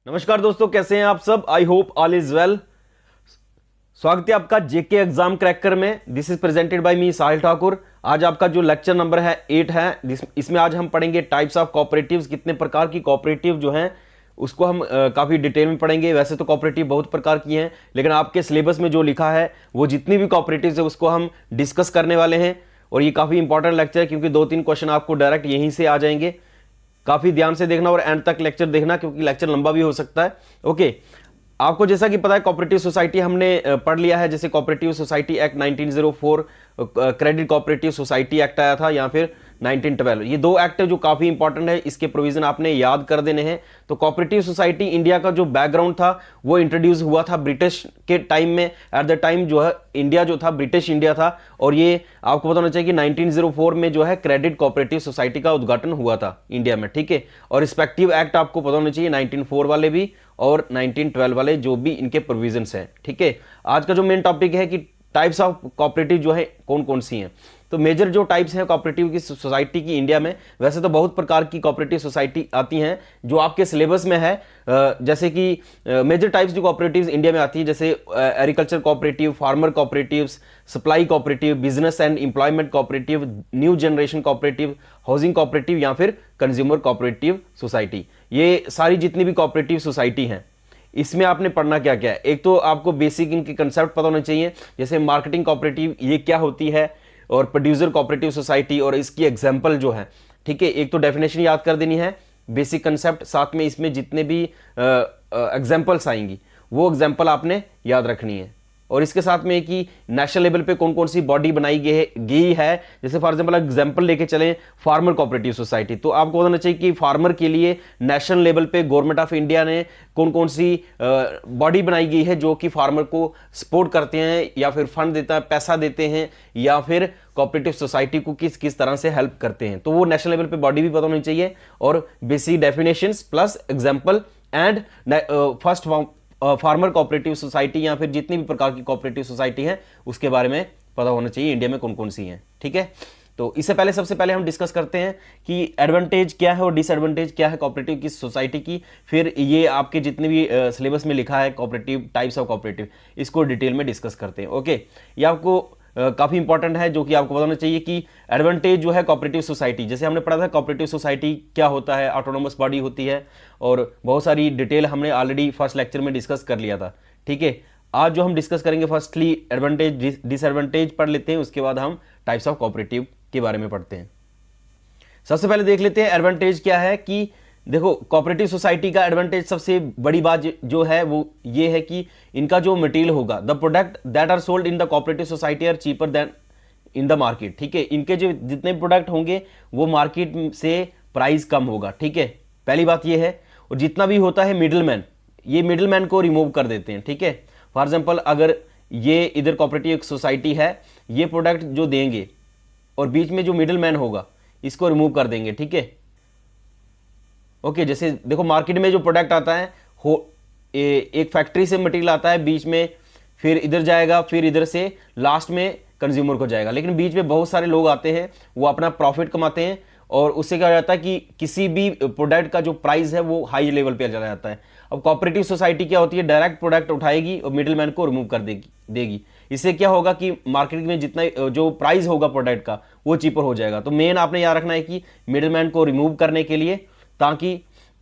नमस्कार दोस्तों, कैसे हैं आप सब। I hope all is well. स्वागत है आपका जेके एग्जाम क्रैकर में। दिस इज प्रेजेंटेड बाय मी साहिल ठाकुर। आज आपका जो लेक्चर नंबर है 8 है। इसमें आज हम पढ़ेंगे टाइप्स ऑफ कोऑपरेटिव्स। कितने प्रकार की कोऑपरेटिव जो हैं उसको हम काफ़ी डिटेल में पढ़ेंगे। वैसे तो कोऑपरेटिव बहुत प्रकार की हैं, लेकिन आपके सिलेबस में जो लिखा है वो जितनी भी कोऑपरेटिव्स है उसको हम डिस्कस करने वाले हैं। और ये काफ़ी इंपॉर्टेंट लेक्चर है क्योंकि 2-3 क्वेश्चन आपको डायरेक्ट यहीं से आ जाएंगे। काफी ध्यान से देखना और एंड तक लेक्चर देखना क्योंकि लेक्चर लंबा भी हो सकता है। ओके, आपको जैसा कि पता है कोऑपरेटिव सोसाइटी हमने पढ़ लिया है। जैसे cooperative society act 1904, credit cooperative society act आया था, या फिर 1912। ये दो एक्ट है जो काफी इंपॉर्टेंट है। इसके प्रोविजन आपने याद कर देने हैं। तो कोऑपरेटिव सोसाइटी इंडिया का जो बैकग्राउंड था वो इंट्रोड्यूस हुआ था ब्रिटिश के टाइम में। एट द टाइम जो है इंडिया जो था ब्रिटिश इंडिया था, और ये आपको पता होना चाहिए कि 1904 में जो है क्रेडिट कोऑपरेटिव सोसाइटी का उद्घाटन हुआ था इंडिया में। ठीक है, और रिस्पेक्टिव एक्ट आपको पता होना चाहिए 1904 वाले भी और 1912 वाले जो भी इनके प्रोविजंस हैं। ठीक है, आज का जो मेन टॉपिक है कि टाइप्स ऑफ कोऑपरेटिव जो है कौन कौन सी हैं। तो मेजर जो टाइप्स हैं कोऑपरेटिव की सोसाइटी की इंडिया में, वैसे तो बहुत प्रकार की कोऑपरेटिव सोसाइटी आती हैं जो आपके सिलेबस में है। जैसे कि मेजर टाइप्स जो कोऑपरेटिव्स इंडिया में आती है, जैसे agriculture cooperative, farmer cooperatives, supply cooperative, business and employment cooperative, new generation cooperative, housing cooperative, या फिर कंज्यूमर कोऑपरेटिव सोसाइटी। ये सारी जितनी भी कोऑपरेटिव सोसाइटी हैं इसमें आपने पढ़ना क्या क्या है। एक तो आपको बेसिक इनके कंसेप्ट पता होने चाहिए, जैसे मार्केटिंग कोऑपरेटिव ये क्या होती है, और प्रोड्यूसर कोऑपरेटिव सोसाइटी और इसकी एग्जांपल जो है। ठीक है, एक तो डेफिनेशन याद कर देनी है, बेसिक कंसेप्ट, साथ में इसमें जितने भी एग्जांपल्स आएंगी वो एग्जांपल आपने याद रखनी है। और इसके साथ में कि नेशनल लेवल पे कौन कौन सी बॉडी बनाई गई है। जैसे फॉर एग्जांपल लेके चलें फार्मर कोऑपरेटिव सोसाइटी, तो आपको बताना चाहिए कि फार्मर के लिए नेशनल लेवल पे गवर्नमेंट ऑफ इंडिया ने कौन कौन सी बॉडी बनाई गई है जो कि फार्मर को सपोर्ट करते हैं, या फिर फंड देता है, पैसा देते हैं, या फिर कोऑपरेटिव सोसाइटी को किस किस तरह से हेल्प करते हैं। तो वो नेशनल लेवल पे बॉडी भी पता होनी चाहिए, और basic definitions plus example and first farmer cooperative society, या फिर जितनी भी प्रकार की कोऑपरेटिव सोसाइटी है उसके बारे में पता होना चाहिए इंडिया में कौन कौन सी हैं। ठीक है, तो इससे पहले सबसे पहले हम डिस्कस करते हैं कि एडवांटेज क्या है और डिसएडवांटेज क्या है कोऑपरेटिव की सोसाइटी की। फिर ये आपके जितने भी सिलेबस में लिखा है कोऑपरेटिव, टाइप्स ऑफ कोऑपरेटिव, इसको डिटेल में डिस्कस करते हैं। ओके, ये आपको काफ़ी इंपॉर्टेंट है जो कि आपको बताना चाहिए कि एडवांटेज जो है कोऑपरेटिव सोसाइटी। जैसे हमने पढ़ा था कोऑपरेटिव सोसाइटी क्या होता है, ऑटोनोमस बॉडी होती है, और बहुत सारी डिटेल हमने ऑलरेडी फर्स्ट लेक्चर में डिस्कस कर लिया था। ठीक है, आज जो हम डिस्कस करेंगे फर्स्टली एडवांटेज डिसएडवांटेज पढ़ लेते हैं, उसके बाद हम टाइप्स ऑफ कोऑपरेटिव के बारे में पढ़ते हैं। सबसे पहले देख लेते हैं एडवांटेज क्या है। कि देखो कोऑपरेटिव सोसाइटी का एडवांटेज सबसे बड़ी बात जो है वो ये है कि इनका जो मटेरियल होगा, the product that are sold in the cooperative society are cheaper than in the market. ठीक है, इनके जो जितने प्रोडक्ट होंगे वो मार्केट से प्राइस कम होगा। ठीक है, पहली बात ये है। और जितना भी होता है मिडिलमैन, ये मिडिलमैन को रिमूव कर देते हैं। ठीक है, फॉर एग्जाम्पल अगर ये इधर कोऑपरेटिव सोसाइटी है, ये प्रोडक्ट जो देंगे और बीच में जो मिडिलमैन होगा इसको रिमूव कर देंगे। ठीक है, ओके, जैसे देखो मार्केट में जो प्रोडक्ट आता है एक फैक्ट्री से मटेरियल आता है, बीच में फिर इधर जाएगा, फिर इधर से लास्ट में कंज्यूमर को जाएगा। लेकिन बीच में बहुत सारे लोग आते हैं, वो अपना प्रॉफिट कमाते हैं, और उससे क्या हो जाता है कि किसी भी प्रोडक्ट का जो प्राइस है वो हाई लेवल पे चला जाता है। अब कोऑपरेटिव सोसाइटी क्या होती है, डायरेक्ट प्रोडक्ट उठाएगी और मिडिलमैन को रिमूव कर देगी। इससे क्या होगा कि मार्केट में जितना जो प्राइस होगा प्रोडक्ट का वो चीपर हो जाएगा। तो मेन आपने याद रखना है कि मिडिलमैन को रिमूव करने के लिए, ताकि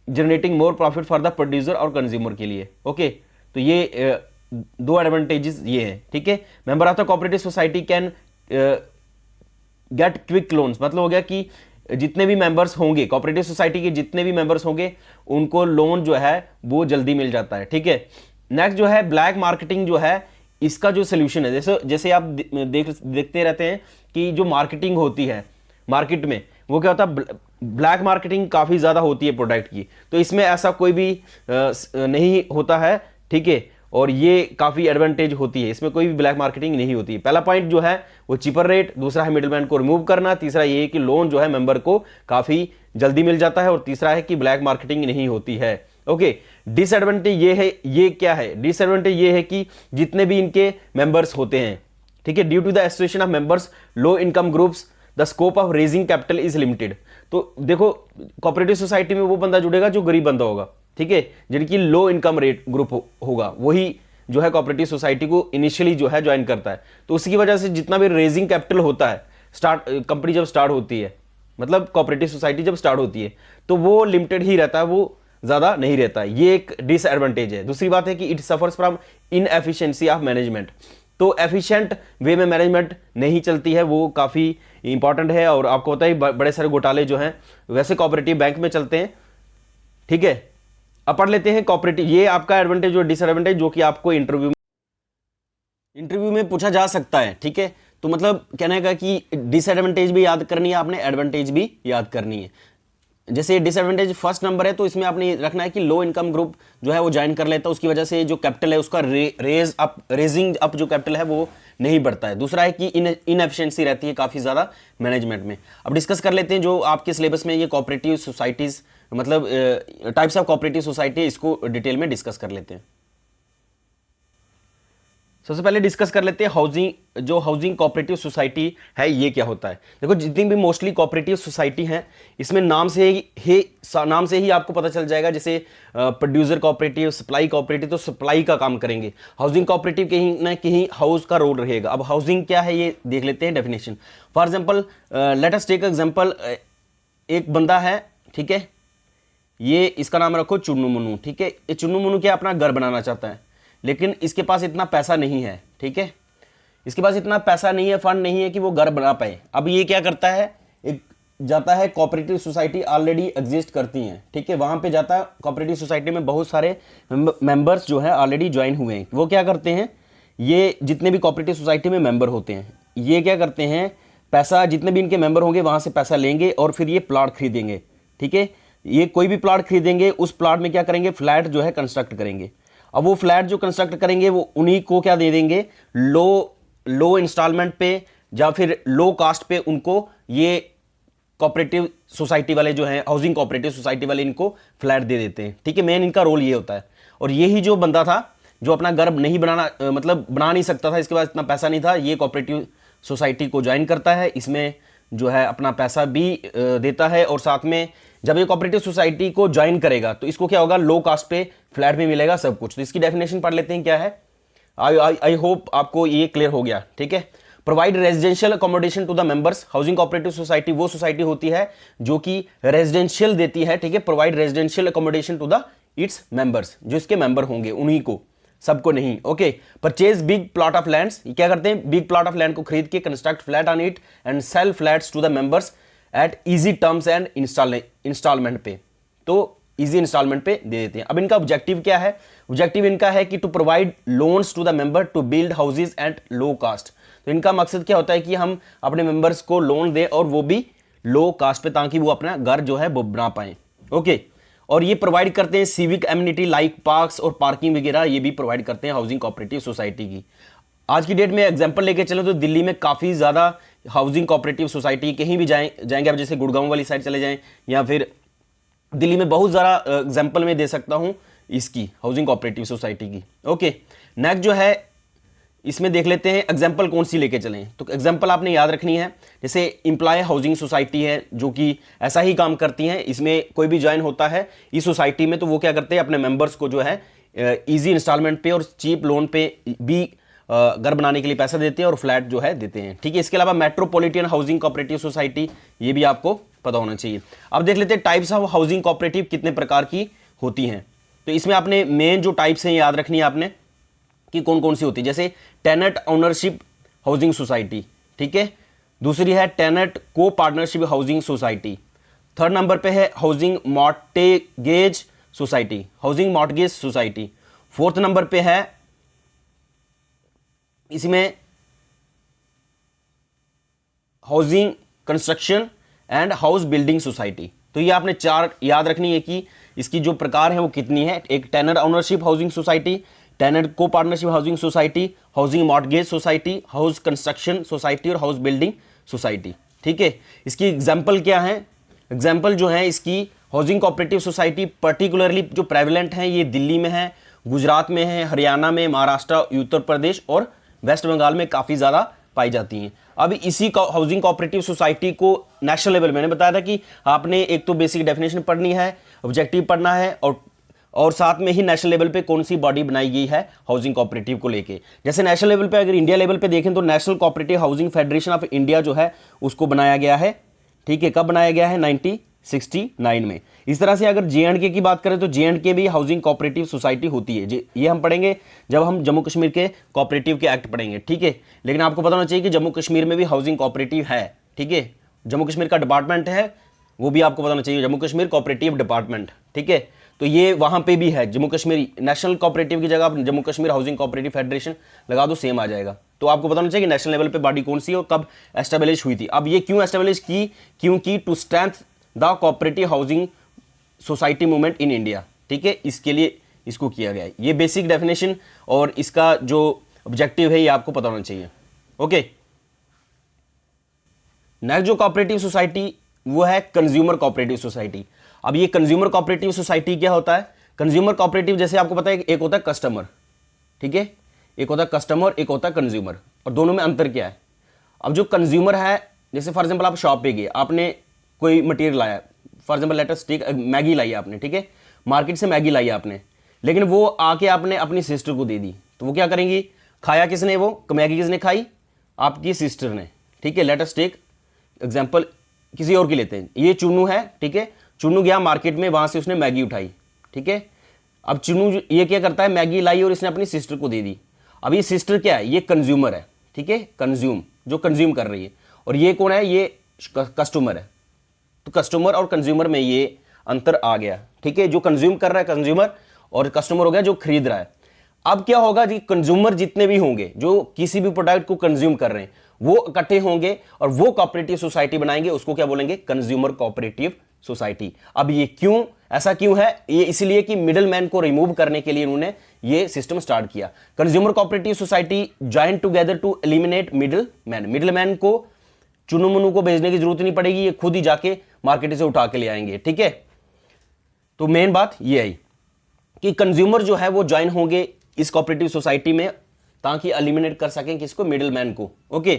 generating more profit for the producer और कंज्यूमर के लिए। ओके, तो ये दो एडवांटेजेस ये हैं। ठीक है, member of the cooperative society can get quick loans, मतलब हो गया कि जितने भी मेंबर्स होंगे कोऑपरेटिव सोसाइटी के, जितने भी मेंबर्स होंगे उनको लोन जो है वो जल्दी मिल जाता है। ठीक है, नेक्स्ट जो है ब्लैक मार्केटिंग जो है, इसका जो सोल्यूशन है, जैसे आप देखते रहते हैं कि जो मार्केटिंग होती है मार्केट में, वो क्या होता है, ब्लैक मार्केटिंग काफ़ी ज़्यादा होती है प्रोडक्ट की। तो इसमें ऐसा कोई भी नहीं होता है। ठीक है, और ये काफ़ी एडवांटेज होती है, इसमें कोई भी ब्लैक मार्केटिंग नहीं होती है। पहला पॉइंट जो है वो चीपर रेट, दूसरा है मिडिलमैन को रिमूव करना, तीसरा ये है कि लोन जो है मेंबर को काफ़ी जल्दी मिल जाता है, और तीसरा है कि ब्लैक मार्केटिंग नहीं होती है। ओके, डिसएडवांटेज ये है, ये क्या है, डिसएडवांटेज ये है कि जितने भी इनके मेंबर्स होते हैं, ठीक है, due to the association of members low income groups the scope of raising capital is limited. तो देखो कोऑपरेटिव सोसाइटी में वो बंदा जुड़ेगा जो गरीब बंदा होगा, ठीक है, जिनकी लो इनकम रेट ग्रुप होगा वही जो है कोऑपरेटिव सोसाइटी को इनिशियली जो है ज्वाइन करता है। तो उसकी वजह से जितना भी रेजिंग कैपिटल होता है कंपनी जब स्टार्ट होती है, मतलब कोऑपरेटिव सोसाइटी जब स्टार्ट होती है, तो वो लिमिटेड ही रहता है, वो ज्यादा नहीं रहता है। ये एक डिसएडवांटेज है। दूसरी बात है कि it suffers from inefficiency of management. तो एफिशिएंट वे में मैनेजमेंट नहीं चलती है, वो काफी इंपॉर्टेंट है। और आपको पता है बड़े सारे घोटाले जो हैं वैसे कोऑपरेटिव बैंक में चलते हैं। ठीक है, अब पढ़ लेते हैं कोऑपरेटिव। ये आपका एडवांटेज और डिसएडवांटेज जो कि आपको इंटरव्यू में पूछा जा सकता है। ठीक है, तो मतलब कहने का कि डिसएडवांटेज भी याद करनी है आपने, एडवांटेज भी याद करनी है। जैसे डिसएडवांटेज फर्स्ट नंबर है तो इसमें आपने रखना है कि लो इनकम ग्रुप जो है वो ज्वाइन कर लेता है, उसकी वजह से जो कैपिटल है उसका रेजिंग अप जो कैपिटल है वो नहीं बढ़ता है। दूसरा है कि इनएफिशिएंसी रहती है काफ़ी ज़्यादा मैनेजमेंट में। अब डिस्कस कर लेते हैं जो आपके सिलेबस में ये कोऑपरेटिव सोसाइटीज़, मतलब टाइप्स ऑफ कोऑपरेटिव सोसाइटी, इसको डिटेल में डिस्कस कर लेते हैं। सबसे पहले डिस्कस कर लेते हैं हाउसिंग कोऑपरेटिव सोसाइटी है, ये क्या होता है। देखो, जितनी भी मोस्टली कोऑपरेटिव सोसाइटी हैं इसमें नाम से ही आपको पता चल जाएगा। जैसे प्रोड्यूसर कोऑपरेटिव, सप्लाई कोऑपरेटिव, तो सप्लाई का काम करेंगे। हाउसिंग कोऑपरेटिव कहीं ना कहीं हाउस का रोल रहेगा। अब हाउसिंग क्या है ये देख लेते हैं definition. For example let us take example, एक बंदा है, ठीक है, ये इसका नाम रखो चुन्नू मुन्नू। ठीक है, ये चुन्नू मुन्नू क्या अपना घर बनाना चाहता है, लेकिन इसके पास इतना पैसा नहीं है। ठीक है, इसके पास इतना पैसा नहीं है, फंड नहीं है कि वो घर बना पाए। अब ये क्या करता है, एक जाता है कोऑपरेटिव सोसाइटी ऑलरेडी एग्जिस्ट करती हैं। ठीक है, वहां पे जाता है, कोऑपरेटिव सोसाइटी में बहुत सारे मेंबर्स जो है ऑलरेडी ज्वाइन हुए हैं। वो क्या करते हैं, ये जितने भी कोऑपरेटिव सोसाइटी में मेंबर होते हैं ये क्या करते हैं, पैसा जितने भी इनके मेंबर होंगे वहां से पैसा लेंगे और फिर ये प्लॉट खरीदेंगे। ठीक है, ये कोई भी प्लॉट खरीदेंगे, उस प्लॉट में क्या करेंगे, फ्लैट जो है कंस्ट्रक्ट करेंगे। अब वो फ्लैट जो कंस्ट्रक्ट करेंगे वो उन्हीं को क्या दे देंगे, लो इंस्टॉलमेंट पे या फिर लो कास्ट पे उनको ये कोऑपरेटिव सोसाइटी वाले जो हैं, हाउसिंग कोऑपरेटिव सोसाइटी वाले इनको फ्लैट दे देते हैं। ठीक है, मेन इनका रोल ये होता है। और यही जो बंदा था जो अपना घर नहीं बनाना, मतलब बना नहीं सकता था, इसके बाद इतना पैसा नहीं था, ये कोऑपरेटिव सोसाइटी को ज्वाइन करता है, इसमें जो है अपना पैसा भी देता है। और साथ में जब ये कोऑपरेटिव सोसाइटी को ज्वाइन करेगा तो इसको क्या होगा, लो कास्ट पे फ्लैट भी मिलेगा, सब कुछ। तो इसकी डेफिनेशन पढ़ लेते हैं क्या है। आई होप आपको ये क्लियर हो गया। ठीक है, provide residential accommodation to the members. Housing cooperative society वो सोसाइटी होती है जो कि रेजिडेंशियल देती है। ठीक है, provide residential accommodation to the its members, जो इसके मेंबर होंगे उन्हीं को, सबको नहीं। Okay, purchase big plot of lands, क्या करते हैं, बिग प्लॉट ऑफ लैंड को खरीद के construct flat on it and sell flats to the members at easy terms and installment पे। तो इजी इंस्टॉलमेंट पे दे देते हैं। अब इनका ऑब्जेक्टिव क्या है, ऑब्जेक्टिव इनका है कि to provide loans to the member to build houses at low cost. तो इनका मकसद क्या होता है कि हम अपने मेंबर्स को लोन दें और वो भी लो कास्ट पे, ताकि वो अपना घर जो है वो बना पाए। ओके, और ये प्रोवाइड करते हैं सिविक एमिनिटी लाइक पार्क्स और पार्किंग वगैरह, ये भी प्रोवाइड करते हैं हाउसिंग कोऑपरेटिव सोसाइटी की। आज की डेट में एग्जांपल लेके चले तो दिल्ली में काफ़ी ज़्यादा हाउसिंग कोऑपरेटिव सोसाइटी, कहीं भी जाएंगे आप, जैसे गुड़गांव वाली साइड चले जाएं या फिर दिल्ली में बहुत ज़्यादा एग्जांपल में दे सकता हूं इसकी, हाउसिंग कोऑपरेटिव सोसाइटी की। ओके, नेक्स्ट जो है इसमें देख लेते हैं एग्जांपल कौन सी लेके चलें। तो एग्जांपल आपने याद रखनी है, जैसे एम्प्लॉय हाउसिंग सोसाइटी है जो कि ऐसा ही काम करती हैं। इसमें कोई भी ज्वाइन होता है इस सोसाइटी में तो वो क्या करते हैं, अपने मेंबर्स को जो है इजी इंस्टॉलमेंट पे और चीप लोन पे भी घर बनाने के लिए पैसा देते हैं और फ्लैट जो है देते हैं। ठीक है, इसके अलावा मेट्रोपॉलिटन हाउसिंग कोऑपरेटिव सोसाइटी, ये भी आपको पता होना चाहिए। अब देख लेते हैं टाइप्स ऑफ हाउसिंग कोऑपरेटिव कितने प्रकार की होती हैं। तो इसमें आपने मेन जो टाइप्स हैं याद रखनी है आपने कि कौन कौन सी होती है। जैसे टेनेंट ओनरशिप हाउसिंग सोसाइटी, ठीक है, दूसरी है tenant copartnership housing society, third number पे है housing mortgage society, housing mortgage society, fourth number पे है इसमें housing construction and house building society. तो ये आपने चार याद रखनी है कि इसकी जो प्रकार है वो कितनी है। एक tenant ownership housing society, tenant copartnership housing society, housing mortgage society, house construction society और हाउस बिल्डिंग सोसाइटी। ठीक है, इसकी एग्जाम्पल क्या है, एग्जाम्पल जो है इसकी हाउसिंग कोऑपरेटिव सोसाइटी पर्टिकुलरली जो प्रेवलेंट है ये दिल्ली में है, गुजरात में है, हरियाणा में, महाराष्ट्र, उत्तर प्रदेश और वेस्ट बंगाल में काफ़ी ज़्यादा पाई जाती हैं। अब इसी हाउसिंग कोऑपरेटिव सोसाइटी को नेशनल लेवल, मैंने बताया था कि आपने एक तो बेसिक डेफिनेशन पढ़नी है, ऑब्जेक्टिव पढ़ना है और और साथ में ही नेशनल लेवल पे कौन सी बॉडी बनाई गई है हाउसिंग कोऑपरेटिव को लेके। जैसे नेशनल लेवल पे अगर इंडिया लेवल पे देखें तो national cooperative housing federation of India जो है उसको बनाया गया है, ठीक है। कब बनाया गया है? 1969 में। इस तरह से अगर जे.एंड.के की बात करें तो जे.एंड.के भी हाउसिंग कोऑपरेटिव सोसाइटी होती है। ये हम पढ़ेंगे जब हम जम्मू कश्मीर के कोऑपरेटिव के एक्ट पढ़ेंगे, ठीक है। लेकिन आपको पता होना चाहिए कि जम्मू कश्मीर में भी हाउसिंग कोऑपरेटिव है, ठीक है। जम्मू कश्मीर का डिपार्टमेंट है, वो भी आपको बताना चाहिए, जम्मू कश्मीर कोऑपरेटिव डिपार्टमेंट, ठीक है। तो ये वहां पे भी है, जम्मू कश्मीर नेशनल कोऑपरेटिव की जगह आप Jammu Kashmir housing cooperative federation लगा दो, सेम आ जाएगा। तो आपको बताना चाहिए कि नेशनल लेवल पे बॉडी कौन सी है और कब एस्टेब्लिश हुई थी। अब ये क्यों एस्टेब्लिश की? क्योंकि to strength the cooperative housing society movement in India, ठीक है, इसके लिए इसको किया गया है। ये बेसिक डेफिनेशन और इसका जो ऑब्जेक्टिव है ये आपको पता होना चाहिए। ओके, नेक्स्ट जो कोऑपरेटिव सोसाइटी वो है कंज्यूमर कोऑपरेटिव सोसाइटी। अब ये कंज्यूमर कोऑपरेटिव सोसाइटी क्या होता है? कंज्यूमर कोऑपरेटिव जैसे आपको पता है एक होता है कस्टमर, ठीक है, एक होता है कस्टमर, एक होता है कंज्यूमर, और दोनों में अंतर क्या है? अब जो कंज्यूमर है, जैसे फॉर एग्जांपल आप शॉप पे गए, आपने कोई मटेरियल लाया, for example let us take Maggi लाई आपने, ठीक है, मार्केट से मैगी लाई आपने, लेकिन वो आके आपने अपनी सिस्टर को दे दी, तो वो क्या करेंगी? खाया किसने? वो मैगी किसने खाई? आपकी सिस्टर ने, ठीक है। लेट अस टेक एग्जांपल किसी और की लेते हैं। ये चुन्नू है, ठीक है, चुन्नू गया मार्केट में, वहां से उसने मैगी उठाई, ठीक है। अब चुन्नू ये क्या करता है? मैगी लाई और इसने अपनी सिस्टर को दे दी। अब ये सिस्टर क्या है? ये कंज्यूमर है, ठीक है, कंज्यूम, जो कंज्यूम कर रही है। और ये कौन है? ये कस्टमर है। तो कस्टमर और कंज्यूमर में ये अंतर आ गया, ठीक है। जो कंज्यूम कर रहा है कंज्यूमर, और कस्टमर हो गया जो खरीद रहा है। अब क्या होगा जी? कंज्यूमर जितने भी होंगे जो किसी भी प्रोडक्ट को कंज्यूम कर रहे हैं वो इकट्ठे होंगे और वो कोऑपरेटिव सोसाइटी बनाएंगे, उसको क्या बोलेंगे? Consumer cooperative society. अब ये क्यों, ऐसा क्यों है? ये इसलिए कि मिडिल मैन को रिमूव करने के लिए उन्होंने ये सिस्टम स्टार्ट किया। Consumer cooperative society join together to eliminate middle man. Middle man को चुनु मुनु को भेजने की जरूरत नहीं पड़ेगी, ये खुद ही जाके मार्केट से उठा के ले आएंगे, ठीक है। तो मेन बात ये आई कि कंज्यूमर जो है वो ज्वाइन होंगे इस कोऑपरेटिव सोसाइटी में ताकि एलिमिनेट कर सकें किसको? मिडिल मैन को। Okay,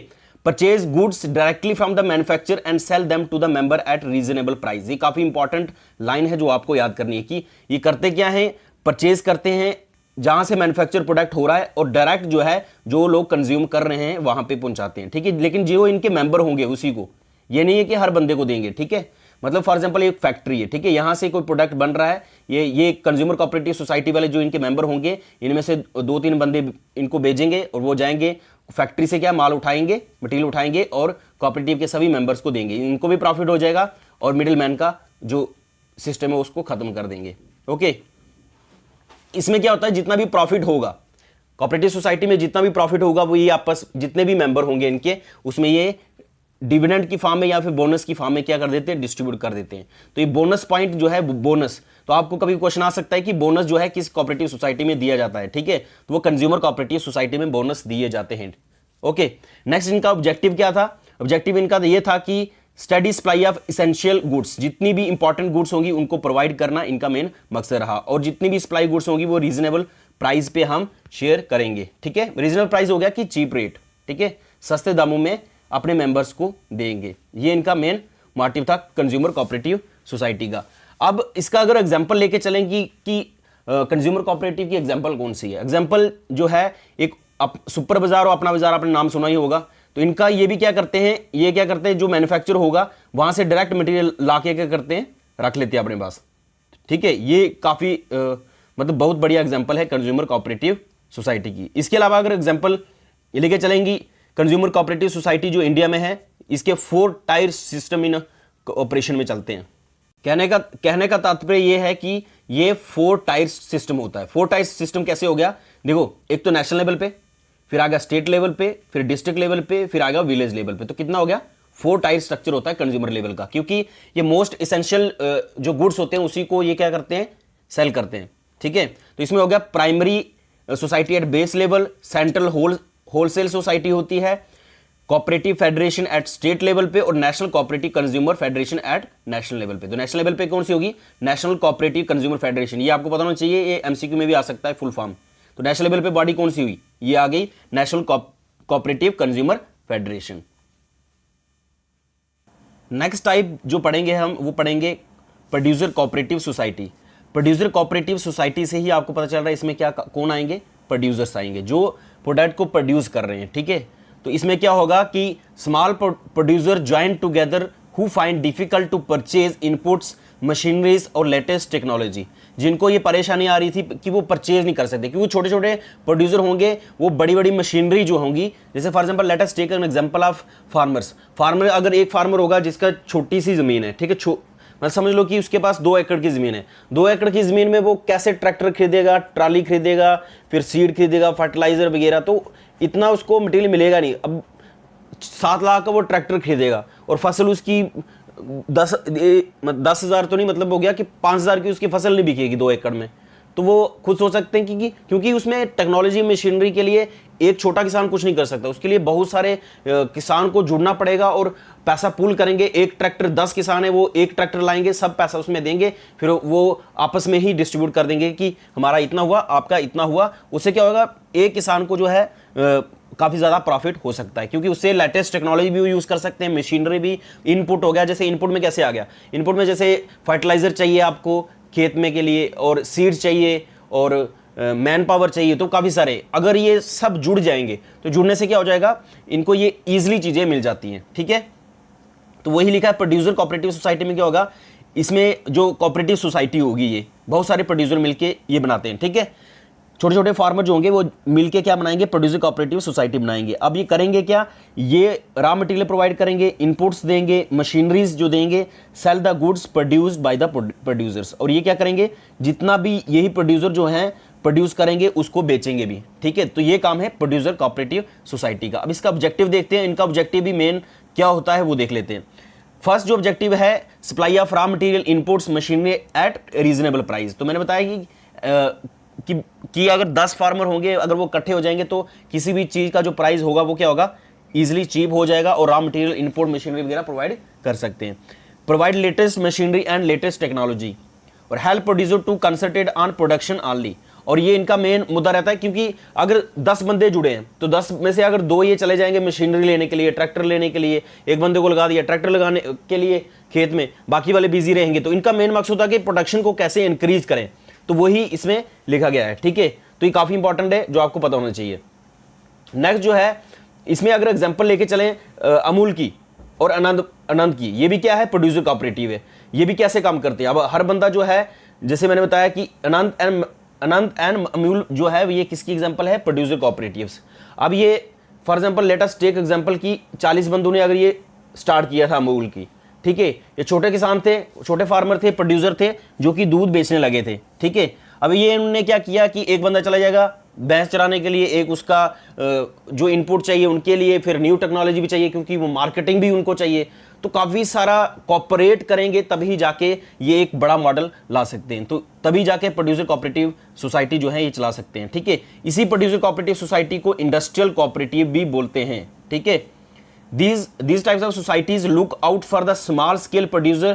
purchase goods directly from the manufacture and sell them to the member at reasonable price. ये काफी इंपॉर्टेंट लाइन है जो आपको याद करनी है कि ये करते क्या है? परचेज करते हैं जहां से मैन्युफैक्चर प्रोडक्ट हो रहा है और डायरेक्ट जो है जो लोग कंज्यूम कर रहे हैं वहां पे पहुंचाते हैं, ठीक है। लेकिन जो इनके मेंबर होंगे उसी को, ये नहीं है कि हर बंदे को देंगे, ठीक है। मतलब फॉर एग्जांपल एक फैक्ट्री है, ठीक है, यहां से कोई प्रोडक्ट बन रहा है, ये कंज्यूमर कोऑपरेटिव सोसाइटी वाले जो इनके मेंबर होंगे इनमें से 2-3 बंदे इनको भेजेंगे और वो जाएंगे फैक्ट्री से क्या माल उठाएंगे, मटेरियल उठाएंगे और कोऑपरेटिव के सभी मेंबर्स को देंगे। इनको भी प्रॉफिट हो जाएगा और मिडिल मैन का जो सिस्टम है उसको खत्म कर देंगे। ओके, इसमें क्या होता है? जितना भी प्रॉफिट होगा कोऑपरेटिव सोसाइटी में, जितना भी प्रॉफिट होगा वो ये आपस जितने भी मेंबर होंगे इनके, उसमें ये डिविडेंड की फॉर्म में या फिर बोनस की फॉर्म में क्या कर देते हैं? डिस्ट्रीब्यूट कर देते हैं। तो ये बोनस पॉइंट जो है, बोनस, तो आपको कभी क्वेश्चन आ सकता है कि बोनस जो है किस कोऑपरेटिव सोसाइटी में दिया जाता है, ठीक है। तो वो कंज्यूमर कोऑपरेटिव सोसाइटी में बोनस दिए जाते हैं। ओके, नेक्स्ट इनका ऑब्जेक्टिव क्या था? ऑब्जेक्टिव इनका ये था कि study supply of essential goods, जितनी भी इंपॉर्टेंट गुड्स होंगी उनको प्रोवाइड करना इनका मेन मकसद रहा। और जितनी भी सप्लाई गुड्स होंगी वो रीजनेबल प्राइस पे हम शेयर करेंगे, ठीक है। रीजनेबल प्राइस हो गया कि चीप रेट, ठीक है, सस्ते दामों में अपने मेंबर्स को देंगे। ये इनका मेन मोटिव था कंज्यूमर कोऑपरेटिव सोसाइटी का। अब इसका अगर एग्जांपल लेके चलेंगे कि कंज्यूमर कोऑपरेटिव की एग्जांपल कौन सी है? एग्जांपल जो है एक सुपर बाजार और अपना बाजार, आपने नाम सुना ही होगा। तो इनका ये भी क्या करते हैं? ये क्या करते हैं? जो मैन्युफैक्चर होगा वहां से डायरेक्ट मटेरियल लाके क्या करते हैं? रख लेते हैं अपने पास, ठीक है। ये काफी मतलब बहुत बढ़िया एग्जांपल है कंज्यूमर कोऑपरेटिव सोसाइटी की। इसके अलावा अगर एग्जांपल ये लेके चलेंगी, कंज्यूमर कोऑपरेटिव सोसाइटी जो इंडिया में है इसके 4 टायर सिस्टम इन ऑपरेशन में चलते हैं। कहने का तात्पर्य यह है कि ये 4 टायर सिस्टम होता है। 4 टायर सिस्टम कैसे हो गया? देखो, एक तो नेशनल लेवल पे, फिर आ गया स्टेट लेवल पे, फिर डिस्ट्रिक्ट लेवल पे, फिर आ गया विलेज लेवल पे। तो कितना हो गया? 4 टायर स्ट्रक्चर होता है कंज्यूमर लेवल का, क्योंकि ये मोस्ट इसेंशियल जो गुड्स होते हैं उसी को ये क्या करते हैं? सेल करते हैं, ठीक है। तो इसमें हो गया primary society at base level, central wholesale society होती है, cooperative federation at state level पे और national cooperative consumer federation at national level पे। तो नेशनल लेवल पे कौन सी होगी? National cooperative consumer federation. ये आपको पता होना चाहिए, ये एमसीक्यू में भी आ सकता है फुल फॉर्म। तो नेशनल लेवल पे बॉडी कौन सी हुई? ये आ गई national cooperative consumer federation. Next type जो पढ़ेंगे हम वो पढ़ेंगे producer cooperative society. Producer cooperative society से ही आपको पता चल रहा है इसमें क्या कौन आएंगे, प्रोड्यूसर्स आएंगे जो प्रोडक्ट को प्रोड्यूस कर रहे हैं, ठीक है। तो इसमें क्या होगा कि small producer join together who find difficult to purchase inputs, machineries और लेटेस्ट टेक्नोलॉजी, जिनको ये परेशानी आ रही थी कि वो परचेज नहीं कर सकते क्योंकि छोटे छोटे प्रोड्यूसर होंगे, वो बड़ी बड़ी मशीनरी जो होंगी, जैसे for example let us take an example of farmer. अगर एक फार्मर होगा जिसका छोटी सी ज़मीन है, ठीक है, मतलब समझ लो कि उसके पास 2 एकड़ की ज़मीन है। 2 एकड़ की ज़मीन में वो कैसे ट्रैक्टर खरीदेगा, ट्राली खरीदेगा, फिर सीड खरीदेगा, फर्टिलाइज़र वगैरह, तो इतना उसको मटेरियल मिलेगा नहीं। अब 7 लाख का वो ट्रैक्टर खरीदेगा और फसल उसकी 10,000 तो नहीं, मतलब हो गया कि 5,000 की उसकी फसल नहीं बिकेगी 2 एकड़ में। तो वो खुद सोच सकते हैं कि क्योंकि उसमें टेक्नोलॉजी मशीनरी के लिए एक छोटा किसान कुछ नहीं कर सकता, उसके लिए बहुत सारे किसान को जुड़ना पड़ेगा और पैसा पूल करेंगे। एक ट्रैक्टर 10 किसान है, वो एक ट्रैक्टर लाएंगे, सब पैसा उसमें देंगे, फिर वो आपस में ही डिस्ट्रीब्यूट कर देंगे कि हमारा इतना हुआ, आपका इतना हुआ। उससे क्या होगा, एक किसान को जो है काफ़ी ज़्यादा प्रॉफिट हो सकता है क्योंकि उससे लेटेस्ट टेक्नोलॉजी भी यूज़ कर सकते हैं, मशीनरी भी। इनपुट हो गया, जैसे इनपुट में कैसे आ गया, इनपुट में जैसे फर्टिलाइज़र चाहिए आपको खेत में के लिए, और सीड चाहिए, और मैन पावर चाहिए, तो काफ़ी सारे, अगर ये सब जुड़ जाएंगे तो जुड़ने से क्या हो जाएगा, इनको ये ईजिली चीज़ें मिल जाती हैं, ठीक है। तो वही लिखा है प्रोड्यूसर कोऑपरेटिव सोसाइटी में क्या होगा, इसमें जो कोऑपरेटिव सोसाइटी होगी, ये बहुत सारे प्रोड्यूसर मिलके ये बनाते हैं, ठीक है। छोटे छोटे फार्मर जो होंगे वो मिलके क्या बनाएंगे, प्रोड्यूसर कोऑपरेटिव सोसाइटी बनाएंगे। अब ये करेंगे क्या, ये रॉ मटेरियल प्रोवाइड करेंगे, इनपुट्स देंगे, मशीनरीज जो देंगे, sell the goods produced by the producers, और ये क्या करेंगे, जितना भी यही प्रोड्यूसर जो हैं प्रोड्यूस करेंगे उसको बेचेंगे भी, ठीक है। तो ये काम है प्रोड्यूसर कोऑपरेटिव सोसाइटी का। अब इसका ऑब्जेक्टिव देखते हैं, इनका ऑब्जेक्टिव भी मेन क्या होता है वो देख लेते हैं। फर्स्ट जो ऑब्जेक्टिव है, supply of raw material, inputs, machinery at reasonable price. तो मैंने बताया कि अगर 10 फार्मर होंगे, अगर वो इकट्ठे हो जाएंगे तो किसी भी चीज़ का जो प्राइस होगा वो क्या होगा, ईजिली चीप हो जाएगा, और रॉ मटेरियल, इनपुट, मशीनरी वगैरह प्रोवाइड कर सकते हैं। Provide latest machinery and latest technology, और help producer to concentrate on production only. और ये इनका मेन मुद्दा रहता है क्योंकि अगर 10 बंदे जुड़े हैं तो 10 में से अगर 2 ये चले जाएंगे मशीनरी लेने के लिए, ट्रैक्टर लेने के लिए, एक बंदे को लगा दिया ट्रैक्टर लगाने के लिए खेत में, बाकी वाले बिजी रहेंगे। तो इनका मेन मकसद होता है कि प्रोडक्शन को कैसे इंक्रीज करें, तो वही इसमें लिखा गया है, ठीक है। तो ये काफ़ी इंपॉर्टेंट है जो आपको पता होना चाहिए। नेक्स्ट जो है, इसमें अगर एग्जांपल लेके चलें अमूल की और आनंद की, ये भी क्या है, प्रोड्यूसर कोऑपरेटिव है। ये भी कैसे काम करते हैं, अब हर बंदा जो है, जैसे मैंने बताया कि आनंद एंड अमूल जो है ये किसकी एग्जांपल है, प्रोड्यूसर कोऑपरेटिव्स। अब ये for example let us take example की 40 बंदों ने अगर ये स्टार्ट किया था अमूल की, ठीक है। ये छोटे किसान थे, छोटे फार्मर थे, प्रोड्यूसर थे जो कि दूध बेचने लगे थे, ठीक है। अब ये इन्होंने क्या किया कि एक बंदा चला जाएगा भैंस चराने के लिए, एक उसका जो इनपुट चाहिए उनके लिए, फिर न्यू टेक्नोलॉजी भी चाहिए क्योंकि वो मार्केटिंग भी उनको चाहिए। तो काफ़ी सारा कॉपरेट करेंगे तभी जाके ये एक बड़ा मॉडल ला सकते हैं, तो तभी जाके प्रोड्यूसर कोऑपरेटिव सोसाइटी जो है ये चला सकते हैं, ठीक है। इसी प्रोड्यूसर कोऑपरेटिव सोसाइटी को इंडस्ट्रियल कोऑपरेटिव भी बोलते हैं, ठीक है। These types of societies look out for the small scale producer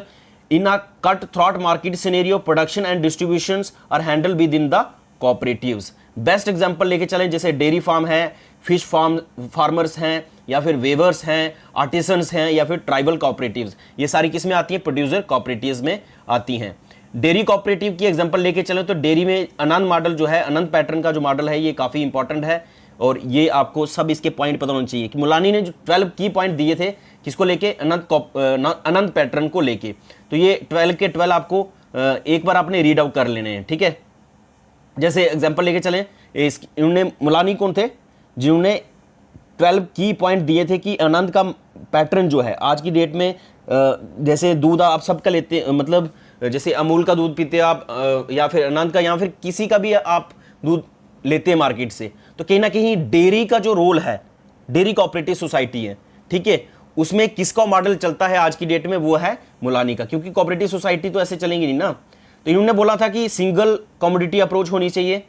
in a cutthroat market scenario. Production and distributions are handled within the cooperatives. Best example लेके चलें, जैसे dairy farm है, फिश फार्मर्स हैं, या फिर वेवर्स हैं, artisans हैं, या फिर ट्राइबल कोऑपरेटिव्स, ये सारी किस में आती हैं, प्रोड्यूसर कोऑपरेटिव्स में आती हैं। डेयरी कोऑपरेटिव की एग्जांपल लेके चलें तो डेयरी में आनंद मॉडल जो है, आनंद पैटर्न का जो मॉडल है, ये काफ़ी इंपॉर्टेंट है, और ये आपको सब इसके पॉइंट पता होना चाहिए कि मुलानी ने जो 12 की पॉइंट दिए थे किसको लेके, आनंद पैटर्न को लेके, तो ये 12 के 12 आपको एक बार आपने रीड आउट कर लेने हैं, ठीक है। जैसे एग्जांपल लेके चलें, इन्होंने मुलानी कौन थे, जिन्होंने 12 की पॉइंट दिए थे कि आनंद का पैटर्न जो है आज की डेट में, जैसे दूध आप सबका लेते, मतलब जैसे अमूल का दूध पीते आप, या फिर आनंद का, या फिर किसी का भी आप दूध लेते हैं मार्केट से, तो कहीं ना कहीं डेयरी का जो रोल है, डेयरी कोऑपरेटिव सोसाइटी है, ठीक है, उसमें किसका मॉडल चलता है आज की डेट में, वो है मुलानी का, क्योंकि कोऑपरेटिव सोसाइटी तो ऐसे चलेंगी नहीं ना। तो इन्होंने बोला था कि सिंगल कमोडिटी अप्रोच होनी चाहिए,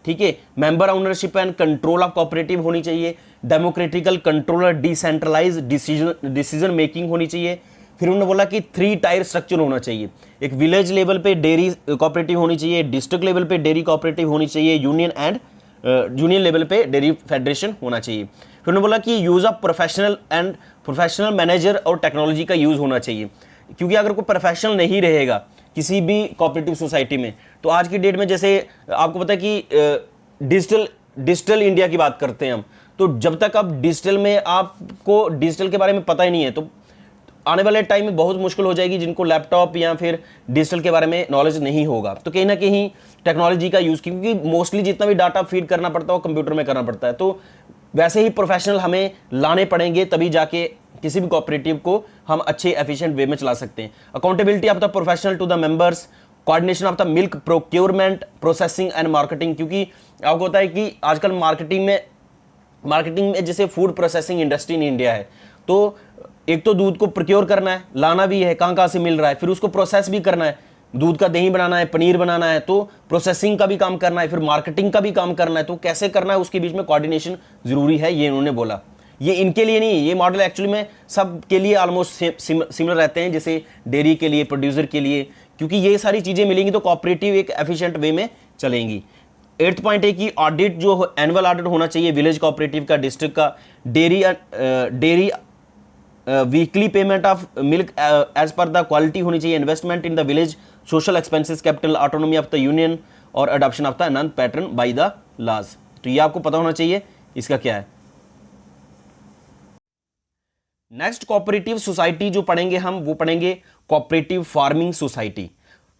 ठीक है, member ownership and control of cooperative होनी चाहिए, democratical controller decentralise decision making होनी चाहिए। फिर उन्होंने बोला कि 3 टायर स्ट्रक्चर होना चाहिए, एक विलेज लेवल पे डेयरी कोऑपरेटिव होनी चाहिए, डिस्ट्रिक्ट लेवल पे डेयरी कोऑपरेटिव होनी चाहिए, यूनियन लेवल पे डेयरी फेडरेशन होना चाहिए। फिर उन्होंने बोला कि यूज़ ऑफ प्रोफेशनल मैनेजर और टेक्नोलॉजी का यूज़ होना चाहिए, क्योंकि अगर कोई प्रोफेशनल नहीं रहेगा, किसी भी कोऑपरेटिव सोसाइटी में। तो आज की डेट में जैसे आपको पता है कि डिजिटल इंडिया की बात करते हैं हम, तो जब तक आप डिजिटल में, आपको डिजिटल के बारे में पता ही नहीं है, तो आने वाले टाइम में बहुत मुश्किल हो जाएगी जिनको लैपटॉप या फिर डिजिटल के बारे में नॉलेज नहीं होगा। तो कहीं ना कहीं टेक्नोलॉजी का यूज़, क्योंकि मोस्टली जितना भी डाटा फीड करना पड़ता है वो कंप्यूटर में करना पड़ता है, तो वैसे ही प्रोफेशनल हमें लाने पड़ेंगे, तभी जाके किसी भी कोऑपरेटिव को हम अच्छे एफिशिएंट वे में चला सकते हैं। Accountability of the professional to the members, coordination of the milk procurement, processing and marketing, क्योंकि आपको होता है कि आजकल मार्केटिंग में जैसे food processing industry in India है, तो एक तो दूध को प्रोक्योर करना है, लाना भी है, कहाँ से मिल रहा है, फिर उसको प्रोसेस भी करना है, दूध का दही बनाना है, पनीर बनाना है, तो प्रोसेसिंग का भी काम करना है, फिर मार्केटिंग का भी काम करना है, तो कैसे करना है उसके बीच में कोऑर्डिनेशन जरूरी है, ये इन्होंने बोला। ये इनके लिए नहीं, ये मॉडल एक्चुअली में सब के लिए ऑलमोस्ट सिमिलर रहते हैं, जैसे डेयरी के लिए, प्रोड्यूसर के लिए, क्योंकि ये सारी चीजें मिलेंगी तो कोऑपरेटिव एक एफिशिएंट वे में चलेंगी। 8th पॉइंट है कि ऑडिट जो एनुअल ऑडिट होना चाहिए विलेज कोऑपरेटिव का, डिस्ट्रिक्ट का, dairy weekly payment of milk as per the quality होनी चाहिए, investment in the village, social expenses, capital autonomy of the union और adoption of the non pattern by the laws. तो ये आपको पता होना चाहिए इसका क्या है। नेक्स्ट कोऑपरेटिव सोसाइटी जो पढ़ेंगे हम, वो पढ़ेंगे cooperative farming society.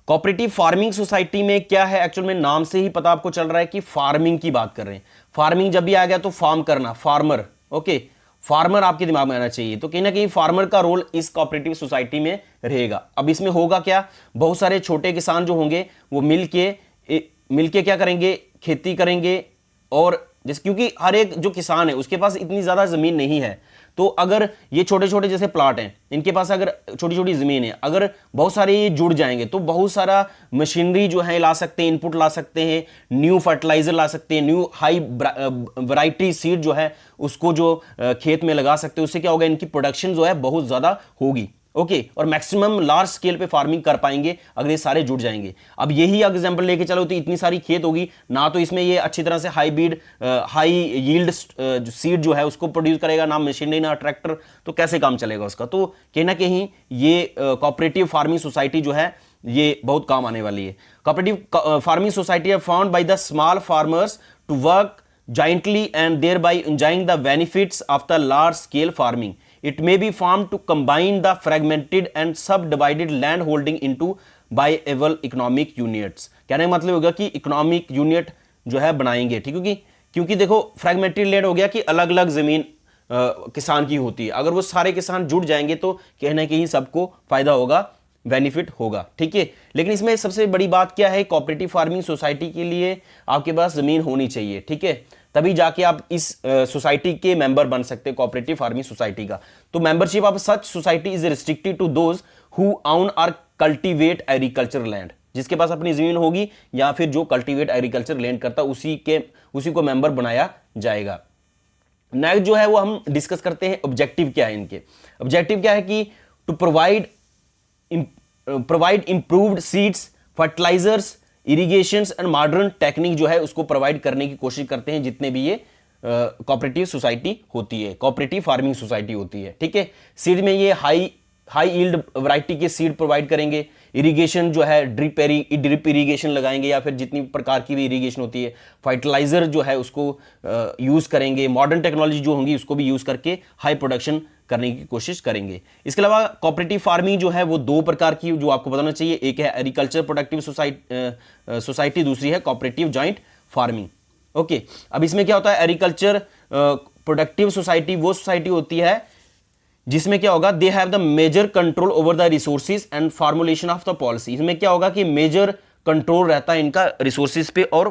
Cooperative farming society में क्या है, एक्चुअल में नाम से ही पता आपको चल रहा है कि फार्मिंग की बात कर रहे हैं। फार्मिंग जब भी आ गया तो फार्म करना, फार्मर, ओके, फार्मर आपके दिमाग में आना चाहिए। तो कहीं ना कहीं फार्मर का रोल इस कोऑपरेटिव सोसाइटी में रहेगा। अब इसमें होगा क्या, बहुत सारे छोटे किसान जो होंगे वो मिलके क्या करेंगे, खेती करेंगे, और जैसे क्योंकि हर एक जो किसान है उसके पास इतनी ज्यादा जमीन नहीं है, तो अगर ये छोटे छोटे जैसे प्लाट हैं, इनके पास अगर छोटी छोटी जमीन है, अगर बहुत सारे ये जुड़ जाएंगे तो बहुत सारा मशीनरी जो है ला सकते हैं, इनपुट ला सकते हैं, न्यू फर्टिलाइजर ला सकते हैं, न्यू हाई वैरायटी सीड जो है उसको जो खेत में लगा सकते हैं। उससे क्या होगा, इनकी प्रोडक्शन जो है बहुत ज्यादा होगी, ओके, और मैक्सिमम लार्ज स्केल पे फार्मिंग कर पाएंगे अगर ये सारे जुड़ जाएंगे। अब यही एग्जांपल लेके चलो तो इतनी सारी खेत होगी ना, तो इसमें ये अच्छी तरह से हाई यील्ड सीड जो है उसको प्रोड्यूस करेगा, ना मशीनरी ना ट्रैक्टर, तो कैसे काम चलेगा उसका। तो कहीं ना कहीं ये कोऑपरेटिव फार्मिंग सोसाइटी जो है ये बहुत काम आने वाली है। Cooperative farming society are found by the small farmers to work jointly and thereby enjoying the benefits of the large scale farming. It may be formed to combine the fragmented and subdivided land holding into viable economic units. कहने का मतलब होगा कि economic unit जो है बनाएंगे, ठीक है, क्योंकि देखो फ्रैगमेंटेड लैंड हो गया कि अलग अलग जमीन किसान की होती है, अगर वो सारे किसान जुड़ जाएंगे तो कहीं ना कहीं सबको फायदा होगा, बेनिफिट होगा, ठीक है। लेकिन इसमें सबसे बड़ी बात क्या है, कोऑपरेटिव फार्मिंग सोसाइटी के लिए आपके पास जमीन होनी चाहिए, ठीक है, तभी जाके आप इस सोसाइटी के मेंबर बन सकते हैं, कोऑपरेटिव फार्मिंग सोसाइटी का। तो membership of such society is restricted to those who own और कल्टीवेट एग्रीकल्चर लैंड, जिसके पास अपनी जमीन होगी या फिर जो कल्टीवेट एग्रीकल्चर लैंड करता उसी को मेंबर बनाया जाएगा। नेक्स्ट जो है वो हम डिस्कस करते हैं ऑब्जेक्टिव क्या है इनके। ऑब्जेक्टिव क्या है कि to provide improved seeds, fertilisers, irrigation and modern technique जो है उसको प्रोवाइड करने की कोशिश करते हैं जितने भी ये कोऑपरेटिव सोसाइटी होती है, कोऑपरेटिव फार्मिंग सोसाइटी होती है, ठीक है। सीड में ये हाई यील्ड वैरायटी के सीड प्रोवाइड करेंगे, इरिगेशन जो है ड्रिप इरिगेशन लगाएंगे या फिर जितनी प्रकार की भी इरिगेशन होती है, फर्टिलाइजर जो है उसको यूज करेंगे, मॉडर्न टेक्नोलॉजी जो होंगी उसको भी यूज करके हाई प्रोडक्शन करने की कोशिश करेंगे। इसके अलावा कोऑपरेटिव फार्मिंग जो है वो दो प्रकार की जो आपको बताना चाहिए, एक है एग्रीकल्चर प्रोडक्टिव सोसाइटी, दूसरी है कोऑपरेटिव जॉइंट फार्मिंग, ओके। अब इसमें क्या होता है, एग्रीकल्चर प्रोडक्टिव सोसाइटी वो सोसाइटी होती है जिसमें क्या होगा, they have the major control over the resources and formulation of the policy. इसमें क्या होगा कि मेजर कंट्रोल रहता है इनका रिसोर्सेज पे और